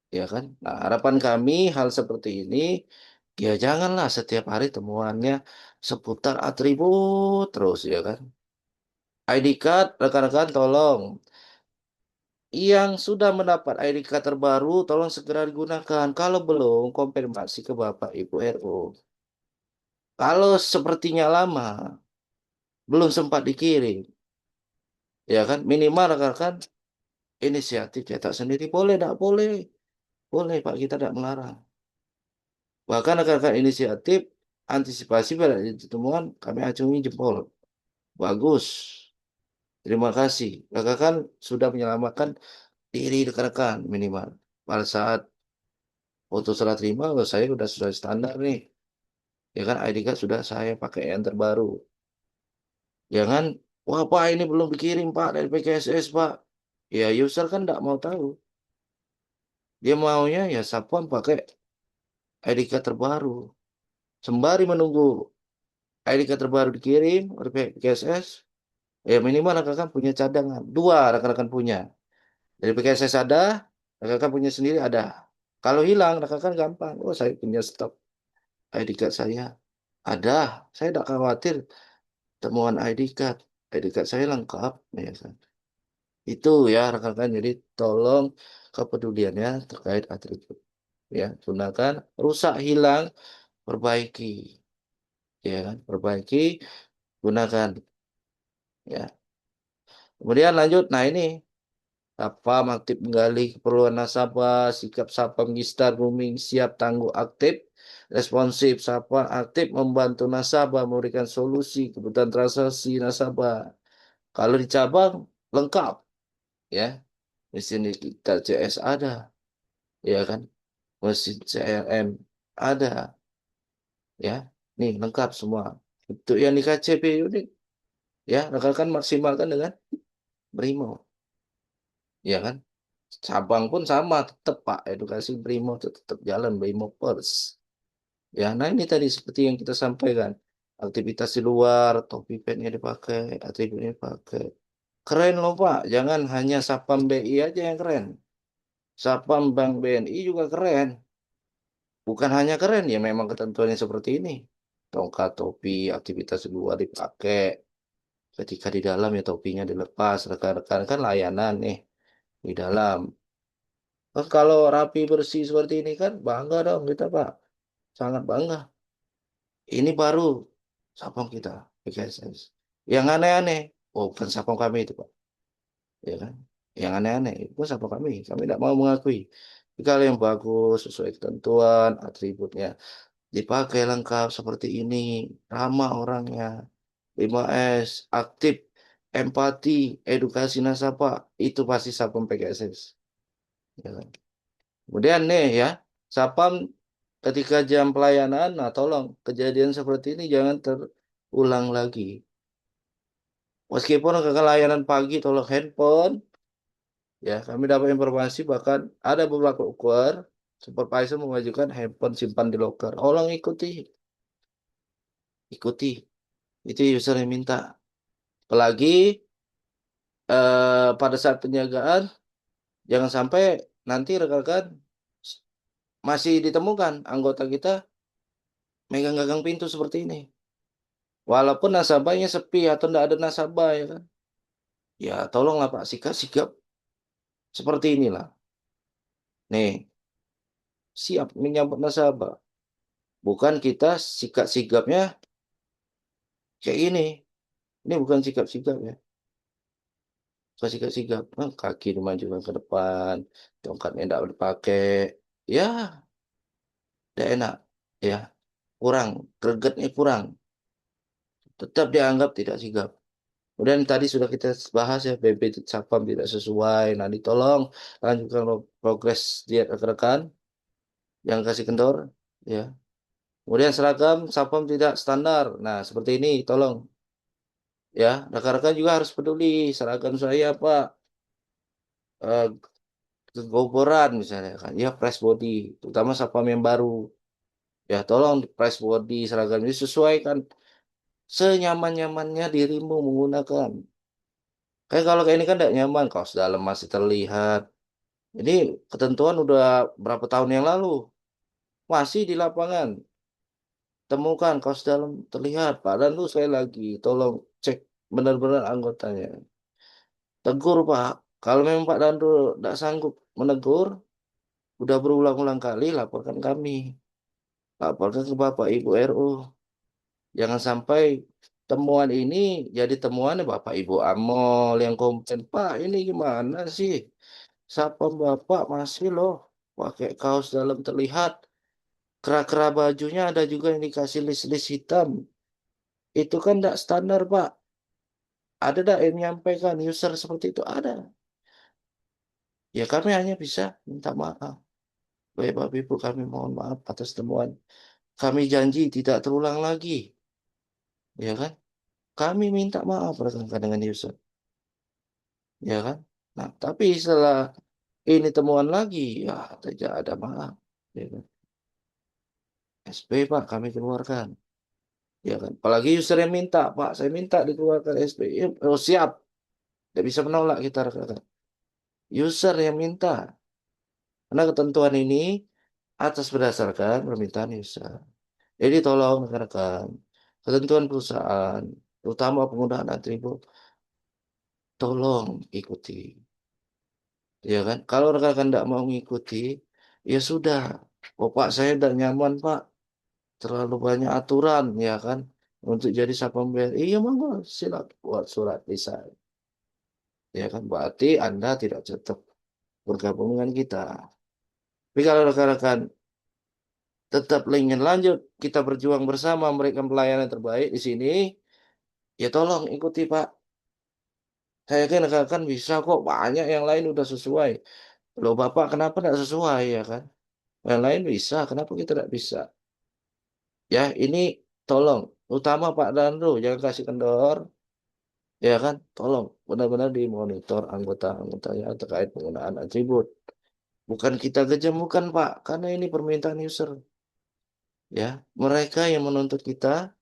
ya kan. Nah, harapan kami hal seperti ini ya janganlah setiap hari temuannya seputar atribut terus ya kan. ID card rekan-rekan tolong yang sudah mendapat ID card terbaru tolong segera digunakan. Kalau belum konfirmasi ke Bapak Ibu RO. Kalau sepertinya lama belum sempat dikirim ya kan minimal rekan-rekan inisiatif cetak sendiri boleh tidak boleh. Boleh Pak, kita tidak melarang. Bahkan rekan-rekan inisiatif antisipasi pada temuan kami acungi jempol. Bagus. Terima kasih. Rekan-rekan sudah menyelamatkan diri rekan-rekan minimal. Pada saat foto serah terima, oh, saya sudah standar nih. Ya kan ID card sudah saya pakai yang terbaru. Jangan, wah Pak ini belum dikirim Pak dari PKSS Pak. Ya user kan tidak mau tahu. Dia maunya ya Sapam pakai ID card terbaru. Sembari menunggu ID card terbaru dikirim oleh PKSS, ya minimal rekan-rekan punya cadangan. Dua rekan-rekan punya. Dari PKSS ada, rekan-rekan punya sendiri ada. Kalau hilang, rekan-rekan gampang. Oh, saya punya stok ID card saya. Ada. Saya tidak khawatir temuan ID card. ID card saya lengkap. Ya kan? Itu ya rekan-rekan. Jadi tolong kepeduliannya terkait atribut. Ya, gunakan. Rusak, hilang, perbaiki. Ya kan? Perbaiki, gunakan. Ya. Kemudian lanjut. Nah ini. Sapam aktif menggali keperluan nasabah, sikap Sapam Gistar Grooming siap tangguh aktif, responsif Sapam aktif membantu nasabah memberikan solusi kebutuhan transaksi nasabah. Kalau di cabang lengkap ya, mesin digital CS ada, ya kan, mesin CRM ada, ya, nih lengkap semua. Untuk yang di KCP ini, ya rekan-rekan maksimalkan dengan Brimo, ya kan. Cabang pun sama, tetap Pak, edukasi Brimo tetap jalan, Brimo First. Ya, nah ini tadi seperti yang kita sampaikan. Aktivitas di luar, topi pennya dipakai, atributnya dipakai. Keren loh Pak, jangan hanya Sapam BI aja yang keren. Sapam Bank BNI juga keren. Bukan hanya keren, ya memang ketentuannya seperti ini. Tongkat, topi, aktivitas di luar dipakai. Ketika di dalam ya topinya dilepas. Rekan-rekan kan layanan nih di dalam. Oh, kalau rapi bersih seperti ini kan bangga dong kita Pak, sangat bangga. Ini baru sapam kita PKSS. Yang aneh-aneh, oh bukan sapam kami itu Pak, ya kan? Yang aneh-aneh itu bukan sapam kami tidak mau mengakui. Tapi kalau yang bagus sesuai ketentuan, atributnya dipakai lengkap seperti ini, ramah orangnya, 5S, aktif, empati, edukasi nasabah, itu pasti sapam PKSS. Ya kan? Kemudian nih ya, Sapam ketika jam pelayanan, nah tolong kejadian seperti ini jangan terulang lagi. Meskipun ke layanan pagi tolong handphone, ya kami dapat informasi bahkan ada beberapa ukur supervisor mengajukan handphone simpan di locker. Tolong ikuti, ikuti. Itu user yang minta. Apalagi pada saat penjagaan, jangan sampai nanti rekan-rekan masih ditemukan anggota kita megang-gagang pintu seperti ini. Walaupun nasabahnya sepi atau tidak ada nasabah ya kan. Ya tolonglah Pak, sikap-sikap seperti inilah. Nih, siap menyambut nasabah. Bukan kita sikap-sikapnya kayak ini. Ini bukan sikap-sikap ya. Bukan sikap-sikap. Kaki dimajukan ke depan, tongkatnya tidak dipakai. Ya, tidak enak. Ya, kurang. Gregetnya kurang. Tetap dianggap tidak sigap. Kemudian tadi sudah kita bahas ya, BB Sapam tidak sesuai. Nah, ditolong lanjutkan progres diet rekan-rekan yang kasih kendor. Ya. Kemudian seragam Sapam tidak standar. Nah, seperti ini tolong. Ya, rekan-rekan juga harus peduli. Seragam saya Pak, eh, kegoboran misalnya kan, ya press body, terutama satpam yang baru. Ya tolong di press body seragam ini sesuaikan senyaman-nyamannya dirimu menggunakan. Kayak kalau kayak ini kan tidak nyaman, kaos dalam masih terlihat. Ini ketentuan udah berapa tahun yang lalu masih di lapangan. Temukan kaos dalam terlihat. Padahal lu sekali lagi, tolong cek benar-benar anggotanya. Tegur Pak. Kalau memang Pak Dandu tidak sanggup menegur, udah berulang-ulang kali laporkan kami. Laporkan ke Bapak Ibu RU. Jangan sampai temuan ini jadi temuan Bapak Ibu Amol yang komplain. Pak, ini gimana sih? Sapam Bapak masih loh pakai kaos dalam terlihat. Kera-kera bajunya ada juga yang dikasih list-list hitam. Itu kan tidak standar, Pak. Ada tidak yang menyampaikan user seperti itu? Ada. Ya kami hanya bisa minta maaf. Baik Bapak Ibu, kami mohon maaf atas temuan. Kami janji tidak terulang lagi. Ya kan? Kami minta maaf rekan-rekan dengan user. Ya kan? Nah, tapi setelah ini temuan lagi, ya tidak ada maaf. Ya kan? SP Pak, kami keluarkan. Ya kan? Apalagi user yang minta, Pak, saya minta dikeluarkan SP. Ya, oh, siap. Tidak bisa menolak kita rekan-rekan. User yang minta. Karena ketentuan ini atas berdasarkan permintaan user. Jadi tolong rekan-rekan, ketentuan perusahaan, terutama penggunaan atribut, tolong ikuti. Ya kan? Kalau rekan-rekan tidak mau mengikuti, ya sudah. Oh Pak, saya tidak nyaman Pak. Terlalu banyak aturan, ya kan? Untuk jadi satpam BRI, iya monggo, silakan buat surat desain. Ya kan? Berarti Anda tidak tetap bergabung dengan kita. Tapi kalau rekan-rekan tetap ingin lanjut, kita berjuang bersama memberikan pelayanan terbaik di sini, ya tolong ikuti Pak. Saya yakin rekan-rekan bisa kok, banyak yang lain udah sesuai. Loh Bapak kenapa tidak sesuai ya kan? Yang lain bisa, kenapa kita tidak bisa? Ya ini tolong, utama Pak Danru, jangan kasih kendor, ya kan? Tolong benar-benar dimonitor anggota-anggotanya terkait penggunaan atribut. Bukan kita kejam, bukan Pak, karena ini permintaan user. Ya, mereka yang menuntut kita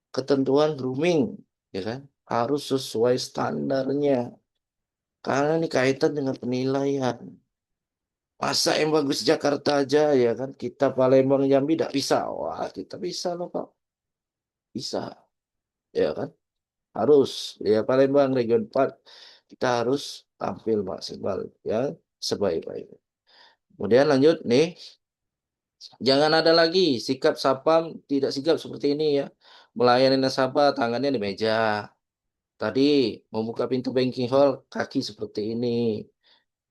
ketentuan grooming, ya kan? Harus sesuai standarnya. Karena ini kaitan dengan penilaian. Masa yang bagus Jakarta aja ya kan? Kita Palembang Jambi tidak bisa. Wah, kita bisa loh Pak. Bisa. Ya kan? Harus. Ya Palembang Region 4 kita harus tampil maksimal ya sebaik-baiknya. Kemudian lanjut nih. Jangan ada lagi sikap sapam tidak sigap seperti ini ya. Melayani nasabah tangannya di meja. Tadi membuka pintu banking hall kaki seperti ini.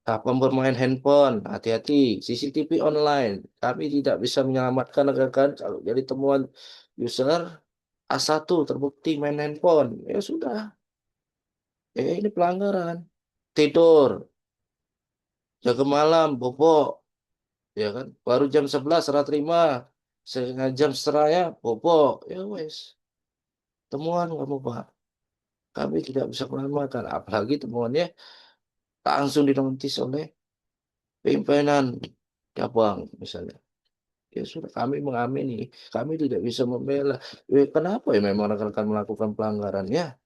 Kapan bermain handphone, hati-hati. CCTV online, kami tidak bisa menyelamatkan rekan kalau jadi temuan user A1 terbukti main handphone. Ya sudah, ya ini pelanggaran. Tidur, jaga malam, bobok, ya kan? Baru jam 11 serah terima, setengah jam setelahnya bobok. Ya wes, temuan kamu Pak. Kami tidak bisa menyelamatkan, apalagi temuannya langsung dinotis oleh pimpinan cabang misalnya. Ya sudah kami mengamini, kami tidak bisa membela. Kenapa ya memang rekan-rekan melakukan pelanggarannya?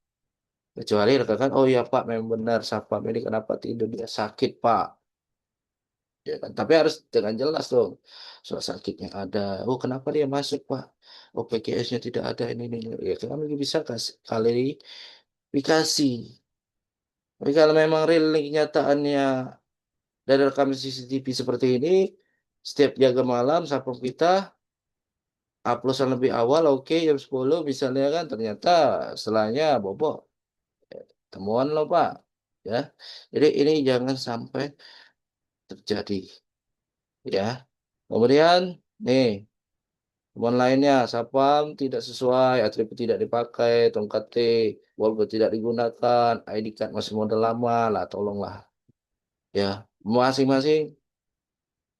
Kecuali rekan-rekan, oh ya Pak, memang benar Sapam ini kenapa tidur dia sakit Pak. Ya kan? Tapi harus dengan jelas dong. Soal sakitnya ada. Oh kenapa dia masuk Pak? Oh PKS-nya tidak ada ini. Ya kami bisa kasih klarifikasi. Tapi kalau memang real kenyataannya dari rekaman CCTV seperti ini, setiap jaga malam Sapam kita uploadan lebih awal oke jam 10 misalnya kan ternyata setelahnya bobok temuan lo Pak ya jadi ini jangan sampai terjadi ya kemudian nih temuan lainnya sapam tidak sesuai atribut tidak dipakai tongkat T walaupun tidak digunakan ID card masih model lama lah tolonglah ya masing-masing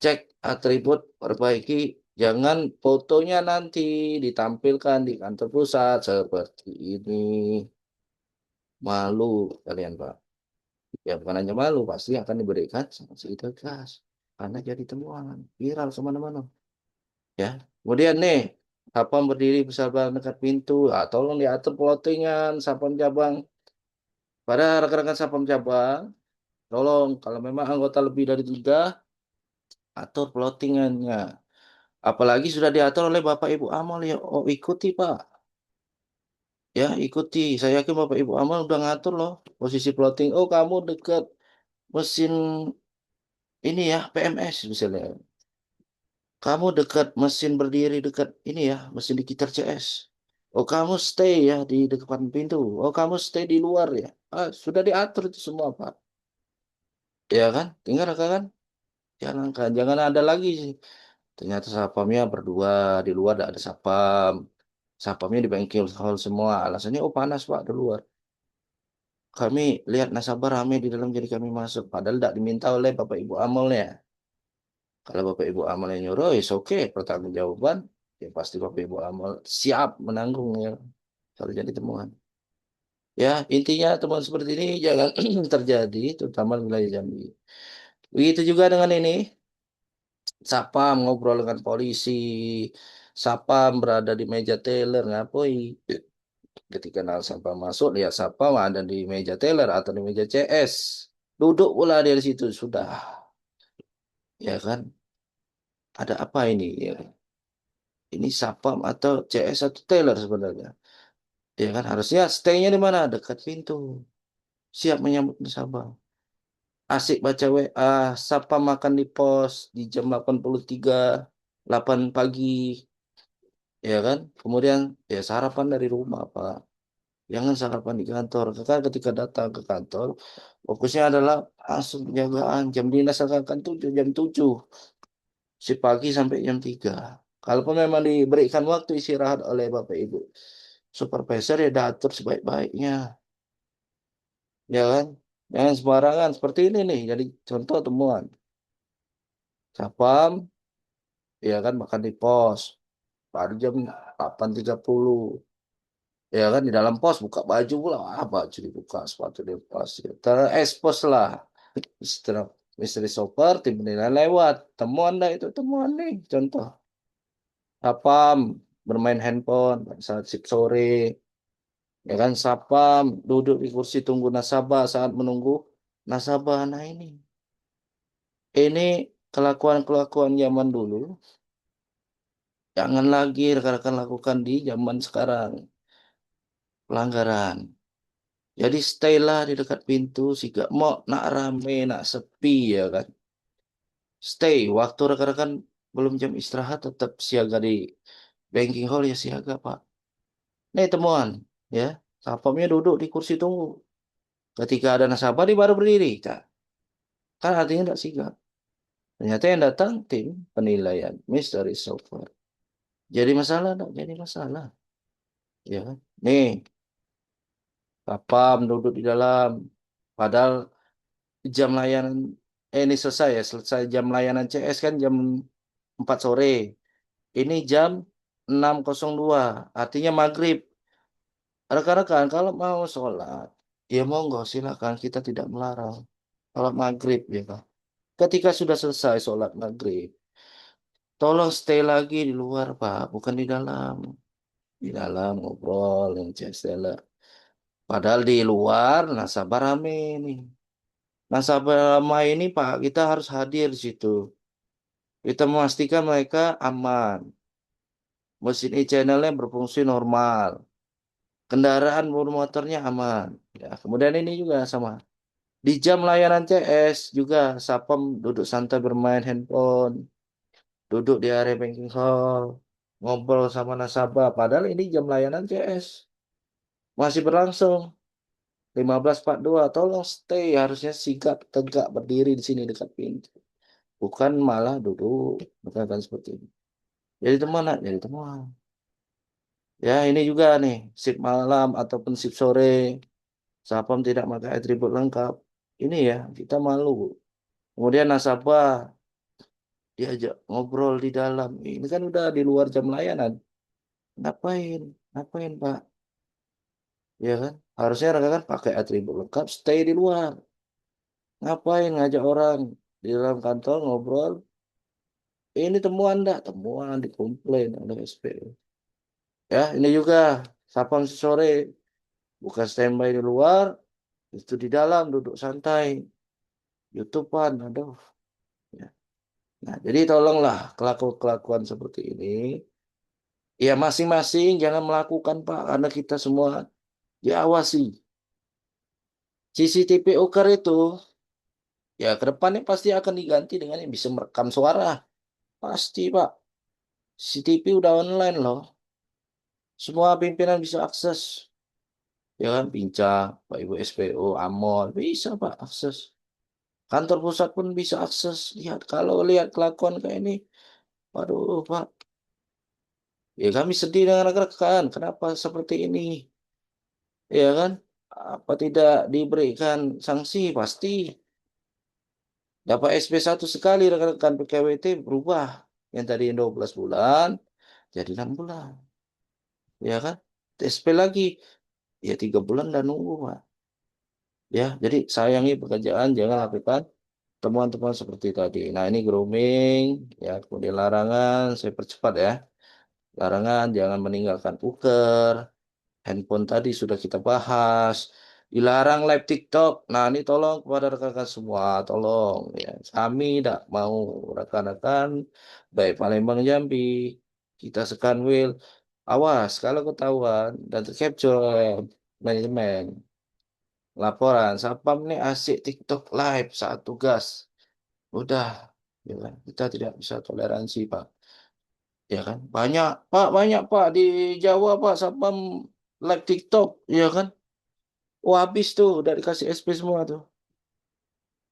cek atribut perbaiki jangan fotonya nanti ditampilkan di kantor pusat seperti ini malu kalian Pak Ya bukan hanya malu, pasti akan diberikan sanksi tegas karena jadi temuan viral kemana-mana. Ya, kemudian nih, sapam berdiri bersabar dekat pintu. Ah, tolong diatur plottingan sapam cabang. Pada rekan-rekan sapam cabang, tolong kalau memang anggota lebih dari 3, atur plottingannya. Apalagi sudah diatur oleh Bapak Ibu Amal ya. Oh, ikuti Pak. Ya, ikuti. Saya yakin Bapak Ibu Amal udah ngatur loh posisi plotting. Oh, kamu dekat mesin ini ya, PMS misalnya. Kamu dekat mesin berdiri dekat ini ya, mesin digital CS. Oh, kamu stay ya di depan pintu. Oh, kamu stay di luar ya. Ah, sudah diatur itu semua, Pak. Ya kan? Tinggal kan? Jalankan. Jangan ada lagi sih. Ternyata sapamnya berdua, di luar tidak ada sapam. Sapamnya di bengkel hall semua. Alasannya, oh panas, Pak, di luar. Kami lihat nasabah rame di dalam jadi kami masuk. Padahal tidak diminta oleh Bapak Ibu amalnya. Kalau Bapak Ibu amal yang nyuruh, is oke, pertanggungjawaban, ya pasti Bapak Ibu amal siap menanggung ya kalau jadi temuan. Ya, intinya temuan seperti ini jangan terjadi, terutama di wilayah Jambi. Begitu juga dengan ini, Sapam ngobrol dengan polisi, Sapam berada di meja teller, ngapoi. Ketika Sapam masuk, lihat Sapam ada di meja teller atau di meja CS. Duduk pula dia di situ, sudah. Ya kan? Ada apa ini? Ya kan? Ini Sapam atau CS atau teller sebenarnya. Ya kan harusnya stay-nya di mana? Dekat pintu. Siap menyambut nasabah. Asik baca WA, Sapam makan di pos di jam 8.3, 8 pagi. Ya kan? Kemudian ya sarapan dari rumah, Pak. Jangan sarapan di kantor. Karena ketika datang ke kantor, fokusnya adalah langsung penjagaan. Jam dinas akan 7, jam 7. Si pagi sampai jam 3. Kalaupun memang diberikan waktu istirahat oleh Bapak Ibu supervisor ya diatur sebaik-baiknya. Ya kan? Jangan sembarangan seperti ini nih. Jadi contoh temuan. Sapam, ya kan makan di pos. Pada jam 8.30. Ya kan di dalam pos buka baju pula. Ah, baju dibuka, sepatu dilepas. Ya. Terekspos lah. Setelah misteri shopper, tim penilaian lewat. Temuan dah itu temuan nih. Contoh. Sapam bermain handphone pada saat shift sore. Ya kan sapam duduk di kursi tunggu nasabah saat menunggu nasabah. Nah ini kelakuan-kelakuan zaman dulu. Jangan lagi rekan-rekan lakukan di zaman sekarang. Pelanggaran. Jadi stay lah di dekat pintu. Jika mau nak rame, nak sepi ya kan. Stay. Waktu rekan-rekan belum jam istirahat tetap siaga di banking hall ya siaga Pak. Nih temuan. Ya. Satpamnya duduk di kursi tunggu. Ketika ada nasabah dia baru berdiri. Nah, kan artinya tidak sigap. Ternyata yang datang tim penilaian mystery software. Jadi masalah enggak? Jadi masalah. Ya kan? Nih, Sapam duduk di dalam. Padahal jam layanan ini selesai ya. Selesai jam layanan CS kan jam 4 sore. Ini jam 6.02. Artinya maghrib. Rekan-rekan kalau mau sholat, ya monggo silakan kita tidak melarang. Sholat maghrib ya kan. Ketika sudah selesai sholat maghrib, tolong stay lagi di luar Pak, bukan di dalam. Di dalam ngobrol yang seller. Padahal di luar nasabah rame nih. Nasabah ramai ini Pak, kita harus hadir di situ. Kita memastikan mereka aman. Mesin e-channelnya berfungsi normal. Kendaraan bermotornya aman. Ya, kemudian ini juga sama. Di jam layanan CS juga Sapam duduk santai bermain handphone. Duduk di area banking hall. Ngobrol sama nasabah. Padahal ini jam layanan CS. Masih berlangsung. 15.42 tolong stay harusnya sigap tegak berdiri di sini dekat pintu bukan malah duduk bukan kan seperti ini jadi teman nak jadi teman ya ini juga nih shift malam ataupun shift sore Sapam tidak pakai atribut lengkap ini ya kita malu kemudian nasabah diajak ngobrol di dalam ini kan udah di luar jam layanan ngapain ngapain Pak ya kan harusnya rekan pakai atribut lengkap stay di luar Ngapain ngajak orang di dalam kantor ngobrol? Ini temuan enggak? Temuan dikomplain oleh SPU. Ya, ini juga sapam sore bukan standby di luar, itu di dalam duduk santai, YouTubean, aduh. Ya. Nah, jadi tolonglah kelakuan seperti ini. Ya masing-masing jangan melakukan Pak, karena kita semua diawasi. CCTV Oker itu, ya ke depannya pasti akan diganti dengan yang bisa merekam suara. Pasti Pak, CCTV udah online loh. Semua pimpinan bisa akses. Ya kan, Pincang, Pak Ibu SPO, Amon, bisa Pak akses. Kantor pusat pun bisa akses. Lihat, kalau lihat kelakuan kayak ini, waduh Pak, ya kami sedih dengan rekan. Kenapa seperti ini? Ya kan? Apa tidak diberikan sanksi? Pasti. Dapat SP1 sekali rekan-rekan PKWT berubah. Yang tadi 12 bulan, jadi 6 bulan. Ya kan? SP lagi, ya 3 bulan dan nunggu Pak. Ya, jadi sayangi pekerjaan, jangan lakukan temuan-temuan seperti tadi. Nah, ini grooming, ya, kemudian larangan, saya percepat ya. Larangan jangan meninggalkan uker. Handphone tadi sudah kita bahas. Dilarang live TikTok. Nah, ini tolong kepada rekan-rekan semua, tolong ya. Kami tidak mau rekan-rekan baik Palembang Jambi, kita Sekanwil. Awas kalau ketahuan dan tercapture manajemen laporan Sapam nih asik TikTok live saat tugas. Udah, ya kan? Kita tidak bisa toleransi, Pak. Ya kan? Banyak Pak di Jawa Pak Sapam live TikTok, ya kan? Wah, habis tuh udah dikasih SP semua tuh,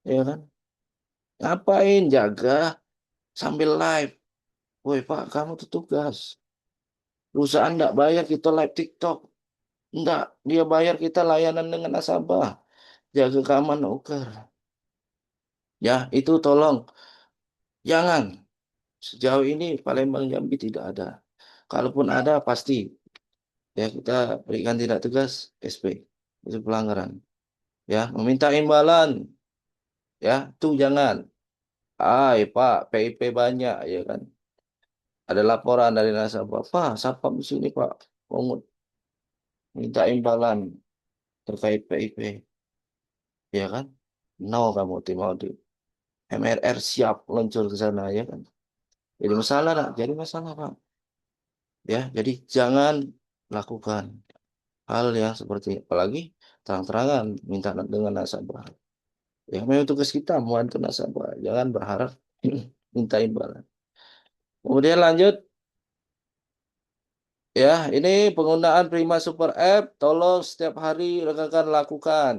ya kan? Ngapain jaga sambil live? Woi Pak, kamu tuh tugas. Perusahaan enggak bayar kita live TikTok. Enggak, dia bayar kita layanan dengan nasabah. Jaga keamanan uker. Ya, itu tolong. Jangan. Sejauh ini Palembang Jambi tidak ada. Kalaupun ada pasti ya kita berikan tindak tegas SP. Itu pelanggaran. Ya, meminta imbalan. Ya, tuh jangan. Pak, PIP banyak ya kan. Ada laporan dari nasabah. Pak, Sapam di sini Pak. Pungut minta imbalan terkait PIP. Ya kan? No kamu tim audit. MRR siap luncur ke sana ya kan. Jadi masalah nak, jadi masalah Pak. Ya, jadi jangan lakukan hal yang seperti apalagi terang-terangan minta dengan nasabah. Ya, memang tugas kita membantu nasabah. Jangan berharap minta imbalan. Kemudian lanjut, ya, ini penggunaan Prima Super App, tolong setiap hari rekan-rekan lakukan,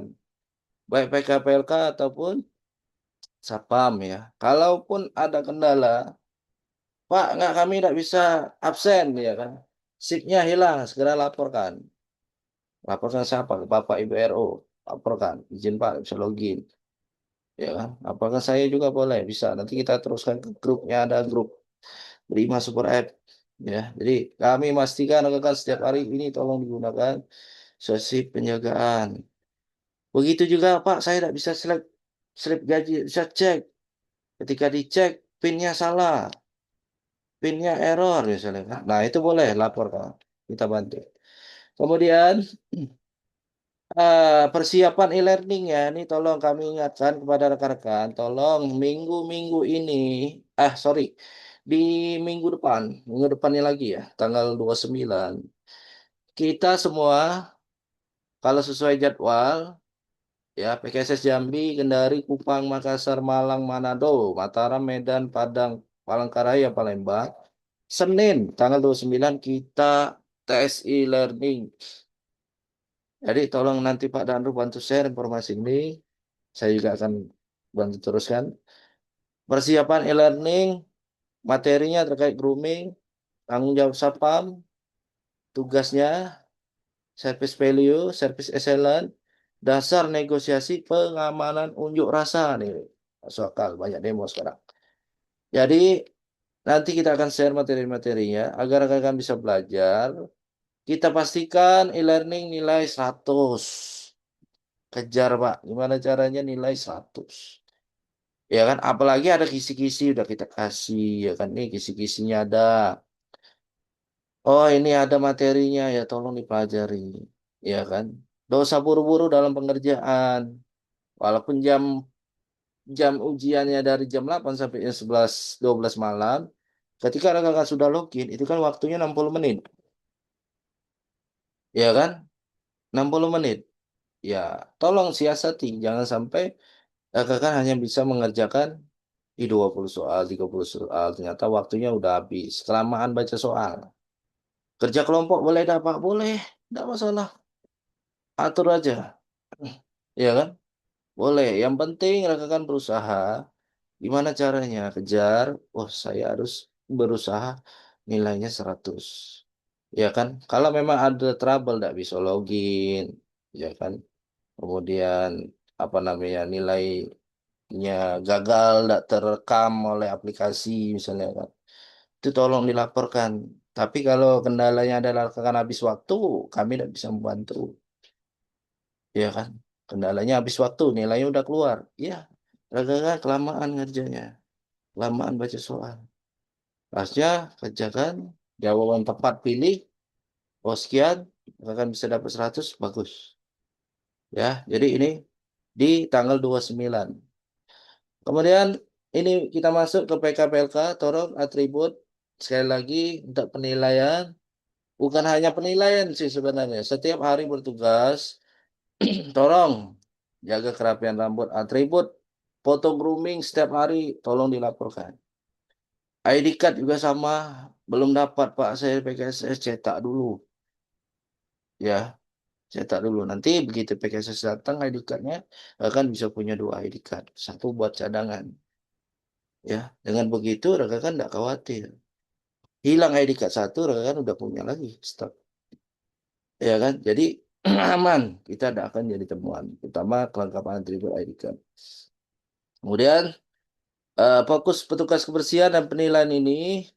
baik PKPLK ataupun Sapam ya. Kalaupun ada kendala, Pak, nggak kami tidak bisa absen ya kan. Shiftnya hilang, segera laporkan. Laporkan siapa? Ke Bapak Ibu RO. Laporkan, izin Pak, bisa login. Ya kan? Apakah saya juga boleh? Bisa. Nanti kita teruskan ke grupnya, ada grup Prima Super App. Ya, jadi kami pastikan rekan setiap hari ini tolong digunakan sesi penjagaan. Begitu juga Pak, saya tidak bisa slip gaji, bisa cek. Ketika dicek, PIN-nya salah, PIN-nya error misalnya kan. Nah, itu boleh lapor Kak. Kita bantu. Kemudian persiapan e-learning ya, ini tolong kami ingatkan kepada rekan-rekan, tolong minggu-minggu ini, sorry, di minggu depannya lagi ya, tanggal 29, kita semua kalau sesuai jadwal, ya PKSS Jambi, Kendari, Kupang, Makassar, Malang, Manado, Mataram, Medan, Padang, Palangkaraya, Palembang, Senin tanggal 29 kita tes e-learning. Jadi tolong nanti Pak Danru bantu share informasi ini. Saya juga akan bantu teruskan. Persiapan e-learning, materinya terkait grooming, tanggung jawab Sapam, tugasnya, service value, service excellence, dasar negosiasi pengamanan unjuk rasa nih. Masuk akal, banyak demo sekarang. Jadi nanti kita akan share materi-materinya agar rekan bisa belajar. Kita pastikan e-learning nilai 100. kejar Pak. Gimana caranya nilai 100? Ya kan, apalagi ada kisi-kisi udah kita kasih, ya kan, nih kisi-kisinya ada. Oh, ini ada materinya ya, tolong dipelajari. Ya kan? Dosa buru-buru dalam pengerjaan. Walaupun jam jam ujiannya dari jam 8 sampai jam 11 12 malam, ketika kakak sudah login, itu kan waktunya 60 menit. Ya kan? 60 menit. Ya, tolong siasati. Jangan sampai kakak hanya bisa mengerjakan di 20 soal, 30 soal. Ternyata waktunya udah habis. Kelamaan baca soal. Kerja kelompok boleh dah Pak? Boleh. Tidak masalah. Atur aja. Ya kan? Boleh. Yang penting rekan berusaha. Gimana caranya? Kejar. Oh, saya harus berusaha nilainya 100. Ya kan? Kalau memang ada trouble tidak bisa login. Ya kan? Kemudian apa namanya nilainya gagal tidak terekam oleh aplikasi misalnya kan. Itu tolong dilaporkan. Tapi kalau kendalanya adalah karena habis waktu, kami tidak bisa membantu. Ya kan? Kendalanya habis waktu, nilainya udah keluar. Ya, gara-gara kelamaan ngerjanya. Kelamaan baca soal. Pasnya kerjakan, jawaban tepat pilih, oh sekian, akan bisa dapat 100, bagus. Ya, jadi ini di tanggal 29. Kemudian ini kita masuk ke PKPLK, tolong atribut. Sekali lagi, untuk penilaian, bukan hanya penilaian sih sebenarnya. Setiap hari bertugas, tolong jaga kerapian rambut, atribut, foto grooming setiap hari, tolong dilaporkan. ID card juga sama, belum dapat Pak, saya PKSS cetak dulu. Ya, cetak dulu. Nanti begitu PKSS datang ID cardnya, akan bisa punya 2 ID card. Satu buat cadangan. Ya, dengan begitu rekan kan tidak khawatir. Hilang ID card satu, rekan kan udah punya lagi stok. Ya kan? Jadi aman. Kita tidak akan jadi temuan. Terutama kelengkapan atribut ID card. Kemudian fokus petugas kebersihan dan penilaian ini,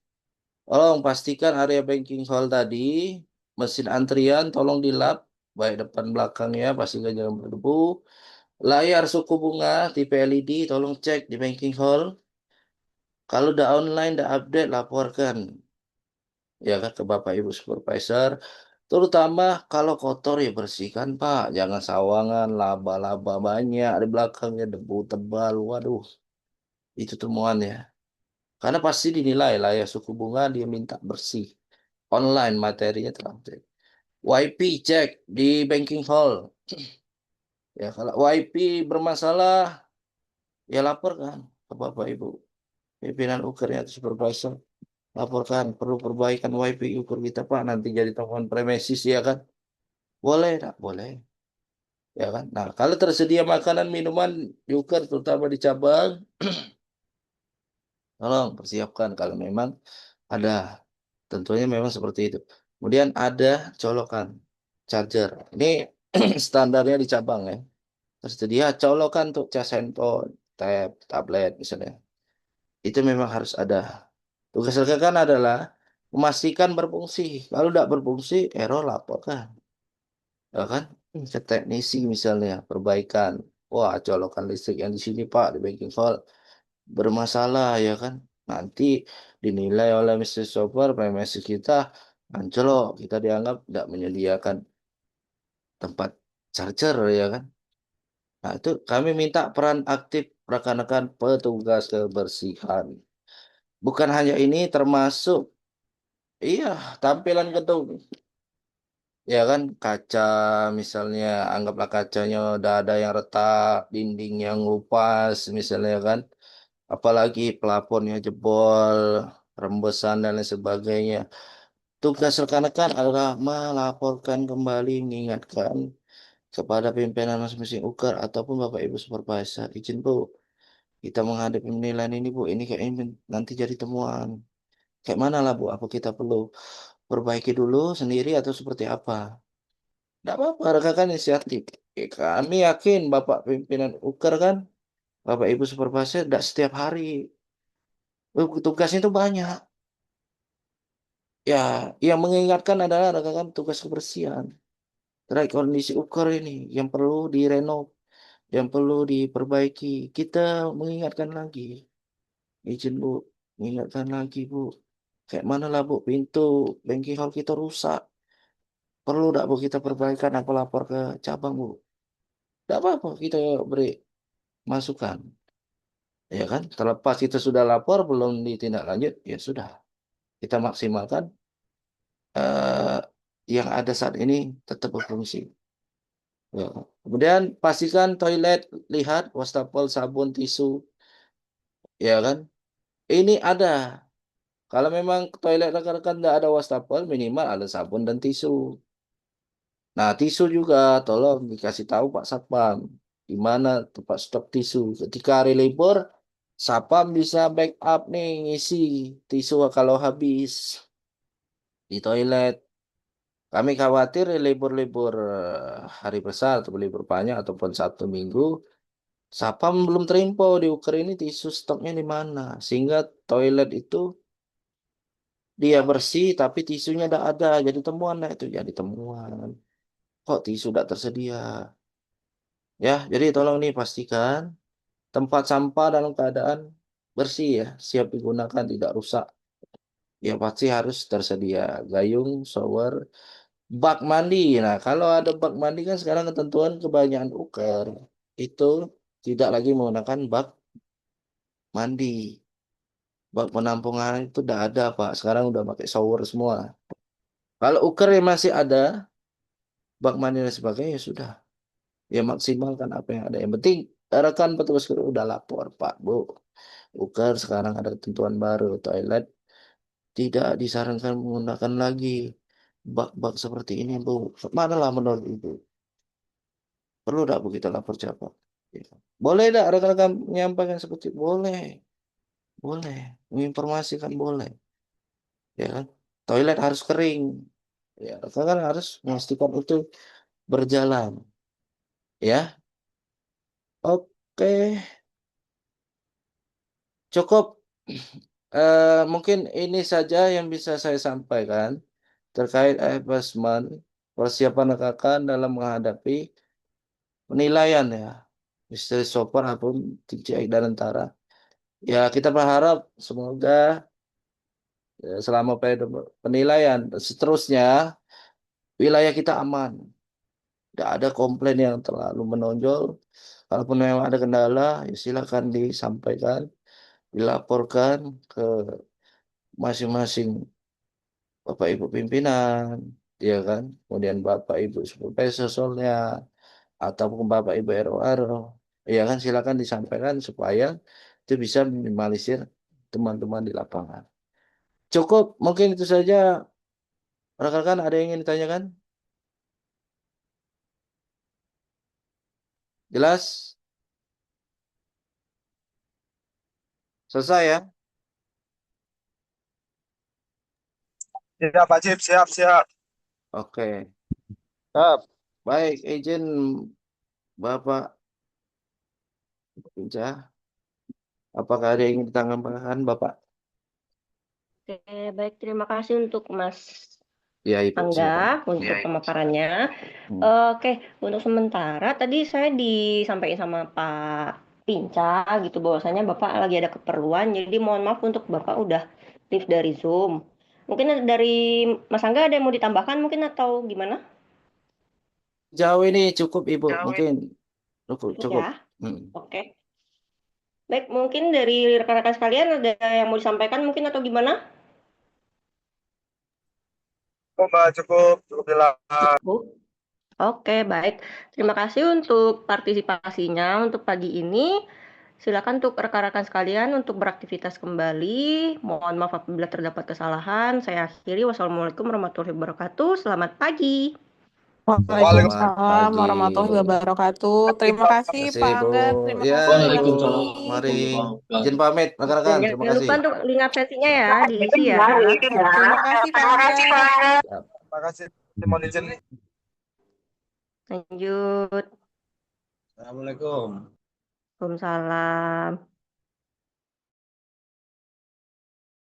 tolong pastikan area banking hall tadi, mesin antrian tolong dilap, baik depan belakangnya, pastikan jangan berdebu. Layar suku bunga tipe LED tolong cek di banking hall. Kalau udah online, udah update, laporkan. Ya kan ke Bapak Ibu Supervisor. Terutama kalau kotor ya bersihkan Pak. Jangan sawangan, laba-laba banyak di belakangnya, debu tebal. Waduh, itu temuannya. Karena pasti dinilai lah ya suku bunga dia minta bersih. Online materinya terupdate. YP cek di banking hall. Ya kalau YP bermasalah ya laporkan ke Bapak Ibu. Pimpinan ukernya atau supervisor. Laporkan perlu perbaikan YP ukur kita Pak. Nanti jadi temuan premises ya kan. Boleh tak? Boleh. Ya kan. Nah kalau tersedia makanan minuman uker terutama di cabang. Tolong persiapkan kalau memang ada. Tentunya memang seperti itu. Kemudian ada colokan charger. Ini standarnya di cabang ya. Tersedia colokan untuk cas handphone, tab, tablet misalnya. Itu memang harus ada. Tugas rekan adalah memastikan berfungsi. Kalau tidak berfungsi, error laporkan. Ya kan? Ke teknisi misalnya, perbaikan. Wah, colokan listrik yang di sini Pak, di banking hall bermasalah ya kan. Nanti dinilai oleh Mr. Software, premises kita anjlok. Kita dianggap tidak menyediakan tempat charger ya kan. Nah, itu kami minta peran aktif rekan-rekan petugas kebersihan. Bukan hanya ini termasuk iya tampilan gedung. Ya kan kaca misalnya anggaplah kacanya udah ada yang retak, dinding yang lupas misalnya kan. Apalagi plafonnya jebol, rembesan dan lain sebagainya. Tugas rekan-rekan adalah melaporkan kembali, mengingatkan kepada pimpinan masing-masing UKER ataupun Bapak Ibu Supervisor. Izin Bu, kita menghadapi penilaian ini Bu, ini kayak ini nanti jadi temuan. Kayak mana lah Bu, apa kita perlu perbaiki dulu sendiri atau seperti apa? Tidak apa-apa, rekan inisiatif. Kami yakin Bapak pimpinan UKER kan, Bapak Ibu Supervisor tidak setiap hari. Tugasnya itu banyak. Ya, yang mengingatkan adalah rekan tugas kebersihan. terkait kondisi ukur ini yang perlu direnov, yang perlu diperbaiki. Kita mengingatkan lagi, izin Bu, mengingatkan lagi Bu. Kayak mana lah Bu, pintu banking hall kita rusak. Perlu tidak Bu kita perbaikan, aku lapor ke cabang Bu. Tidak apa-apa, kita beri masukan. Ya kan, terlepas kita sudah lapor, belum ditindaklanjut, ya sudah. Kita maksimalkan eh, yang ada saat ini tetap berfungsi. Ya. Kemudian pastikan toilet, lihat wastafel, sabun, tisu, ya kan. Ini ada. Kalau memang toilet rekan-rekan tidak ada wastafel, minimal ada sabun dan tisu. Nah, tisu juga tolong dikasih tahu Pak Satpam di mana tempat stok tisu. Ketika hari libur, Satpam bisa backup nih ngisi tisu kalau habis di toilet. Kami khawatir libur-libur hari besar atau libur panjang ataupun satu minggu, Satpam belum terinfo di Uker ini tisu stoknya di mana. Sehingga toilet itu dia bersih tapi tisunya tidak ada. Jadi temuan lah itu jadi temuan. Kok tisu tidak tersedia? Ya, jadi tolong nih pastikan tempat sampah dalam keadaan bersih ya, siap digunakan, tidak rusak. Ya pasti harus tersedia gayung, shower, bak mandi. Nah, kalau ada bak mandi kan sekarang ketentuan kebanyakan Uker itu tidak lagi menggunakan bak mandi. Bak penampungan itu udah ada, Pak. Sekarang udah pakai shower semua. Kalau Uker yang masih ada bak mandi dan sebagainya ya sudah. Ya maksimalkan apa yang ada. Yang penting rekan petugas kru udah lapor, Pak, Bu. Uker sekarang ada ketentuan baru toilet tidak disarankan menggunakan lagi bak-bak seperti ini, Bu. Manalah menurut Ibu? Perlu tidak Bu kita lapor siapa? Ya. Boleh tidak rekan-rekan menyampaikan seperti itu? Boleh, boleh. Menginformasikan boleh. Ya kan? Toilet harus kering. Ya, rekan harus memastikan itu berjalan. Ya, oke, cukup. Mungkin ini saja yang bisa saya sampaikan terkait assessment persiapan rekan dalam menghadapi penilaian ya misteri shopper ataupun TCX dan Antara. Ya kita berharap semoga selama periode penilaian dan seterusnya wilayah kita aman. Tidak ada komplain yang terlalu menonjol. Kalaupun memang ada kendala, ya silakan disampaikan, dilaporkan ke masing-masing Bapak Ibu pimpinan, ya kan? Kemudian Bapak Ibu supervisornya, ataupun Bapak Ibu RO, ya kan? Silakan disampaikan supaya itu bisa minimalisir teman-teman di lapangan. Cukup, mungkin itu saja. Rekan-rekan ada yang ingin ditanyakan? Jelas? Selesai ya? Ya, Pak Cip, siap, siap. Oke. Siap. Baik, izin Bapak Pinca. Apakah ada yang ingin ditambahkan, Bapak? Oke, baik. Terima kasih untuk Mas Ya, Ibu, Angga silakan. untuk pemaparannya. Hmm. Oke, untuk sementara tadi saya disampaikan sama Pak Pinca gitu bahwasanya Bapak lagi ada keperluan. Jadi mohon maaf untuk Bapak udah live dari Zoom. Mungkin dari Mas Angga ada yang mau ditambahkan mungkin atau gimana? Jauh ini cukup, Ibu. Mungkin cukup. Cukup Cukup. ya. Hmm. Oke. Baik, mungkin dari rekan-rekan sekalian ada yang mau disampaikan mungkin atau gimana? Oh, Mbak, cukup, cukup jelas. Cukup. Oke, baik. Terima kasih untuk partisipasinya untuk pagi ini. Silakan untuk rekan-rekan sekalian untuk beraktivitas kembali. Mohon maaf apabila terdapat kesalahan. Saya akhiri. Wassalamualaikum warahmatullahi wabarakatuh. Selamat pagi. Selamat Waalaikumsalam pagi. warahmatullahi wabarakatuh. Terima kasih Terima kasih, Pak Bu. Angga, terima Ya, kasih Mas Ibu. Dini. Mari. Izin pamit, Dan rekan-rekan. Terima jangan kasih. lupa untuk link absensinya ya, diisi ya. Terima kasih Pak Angga. Siap. Terima kasih. Mohon izin. Lanjut. Assalamualaikum. Waalaikumsalam.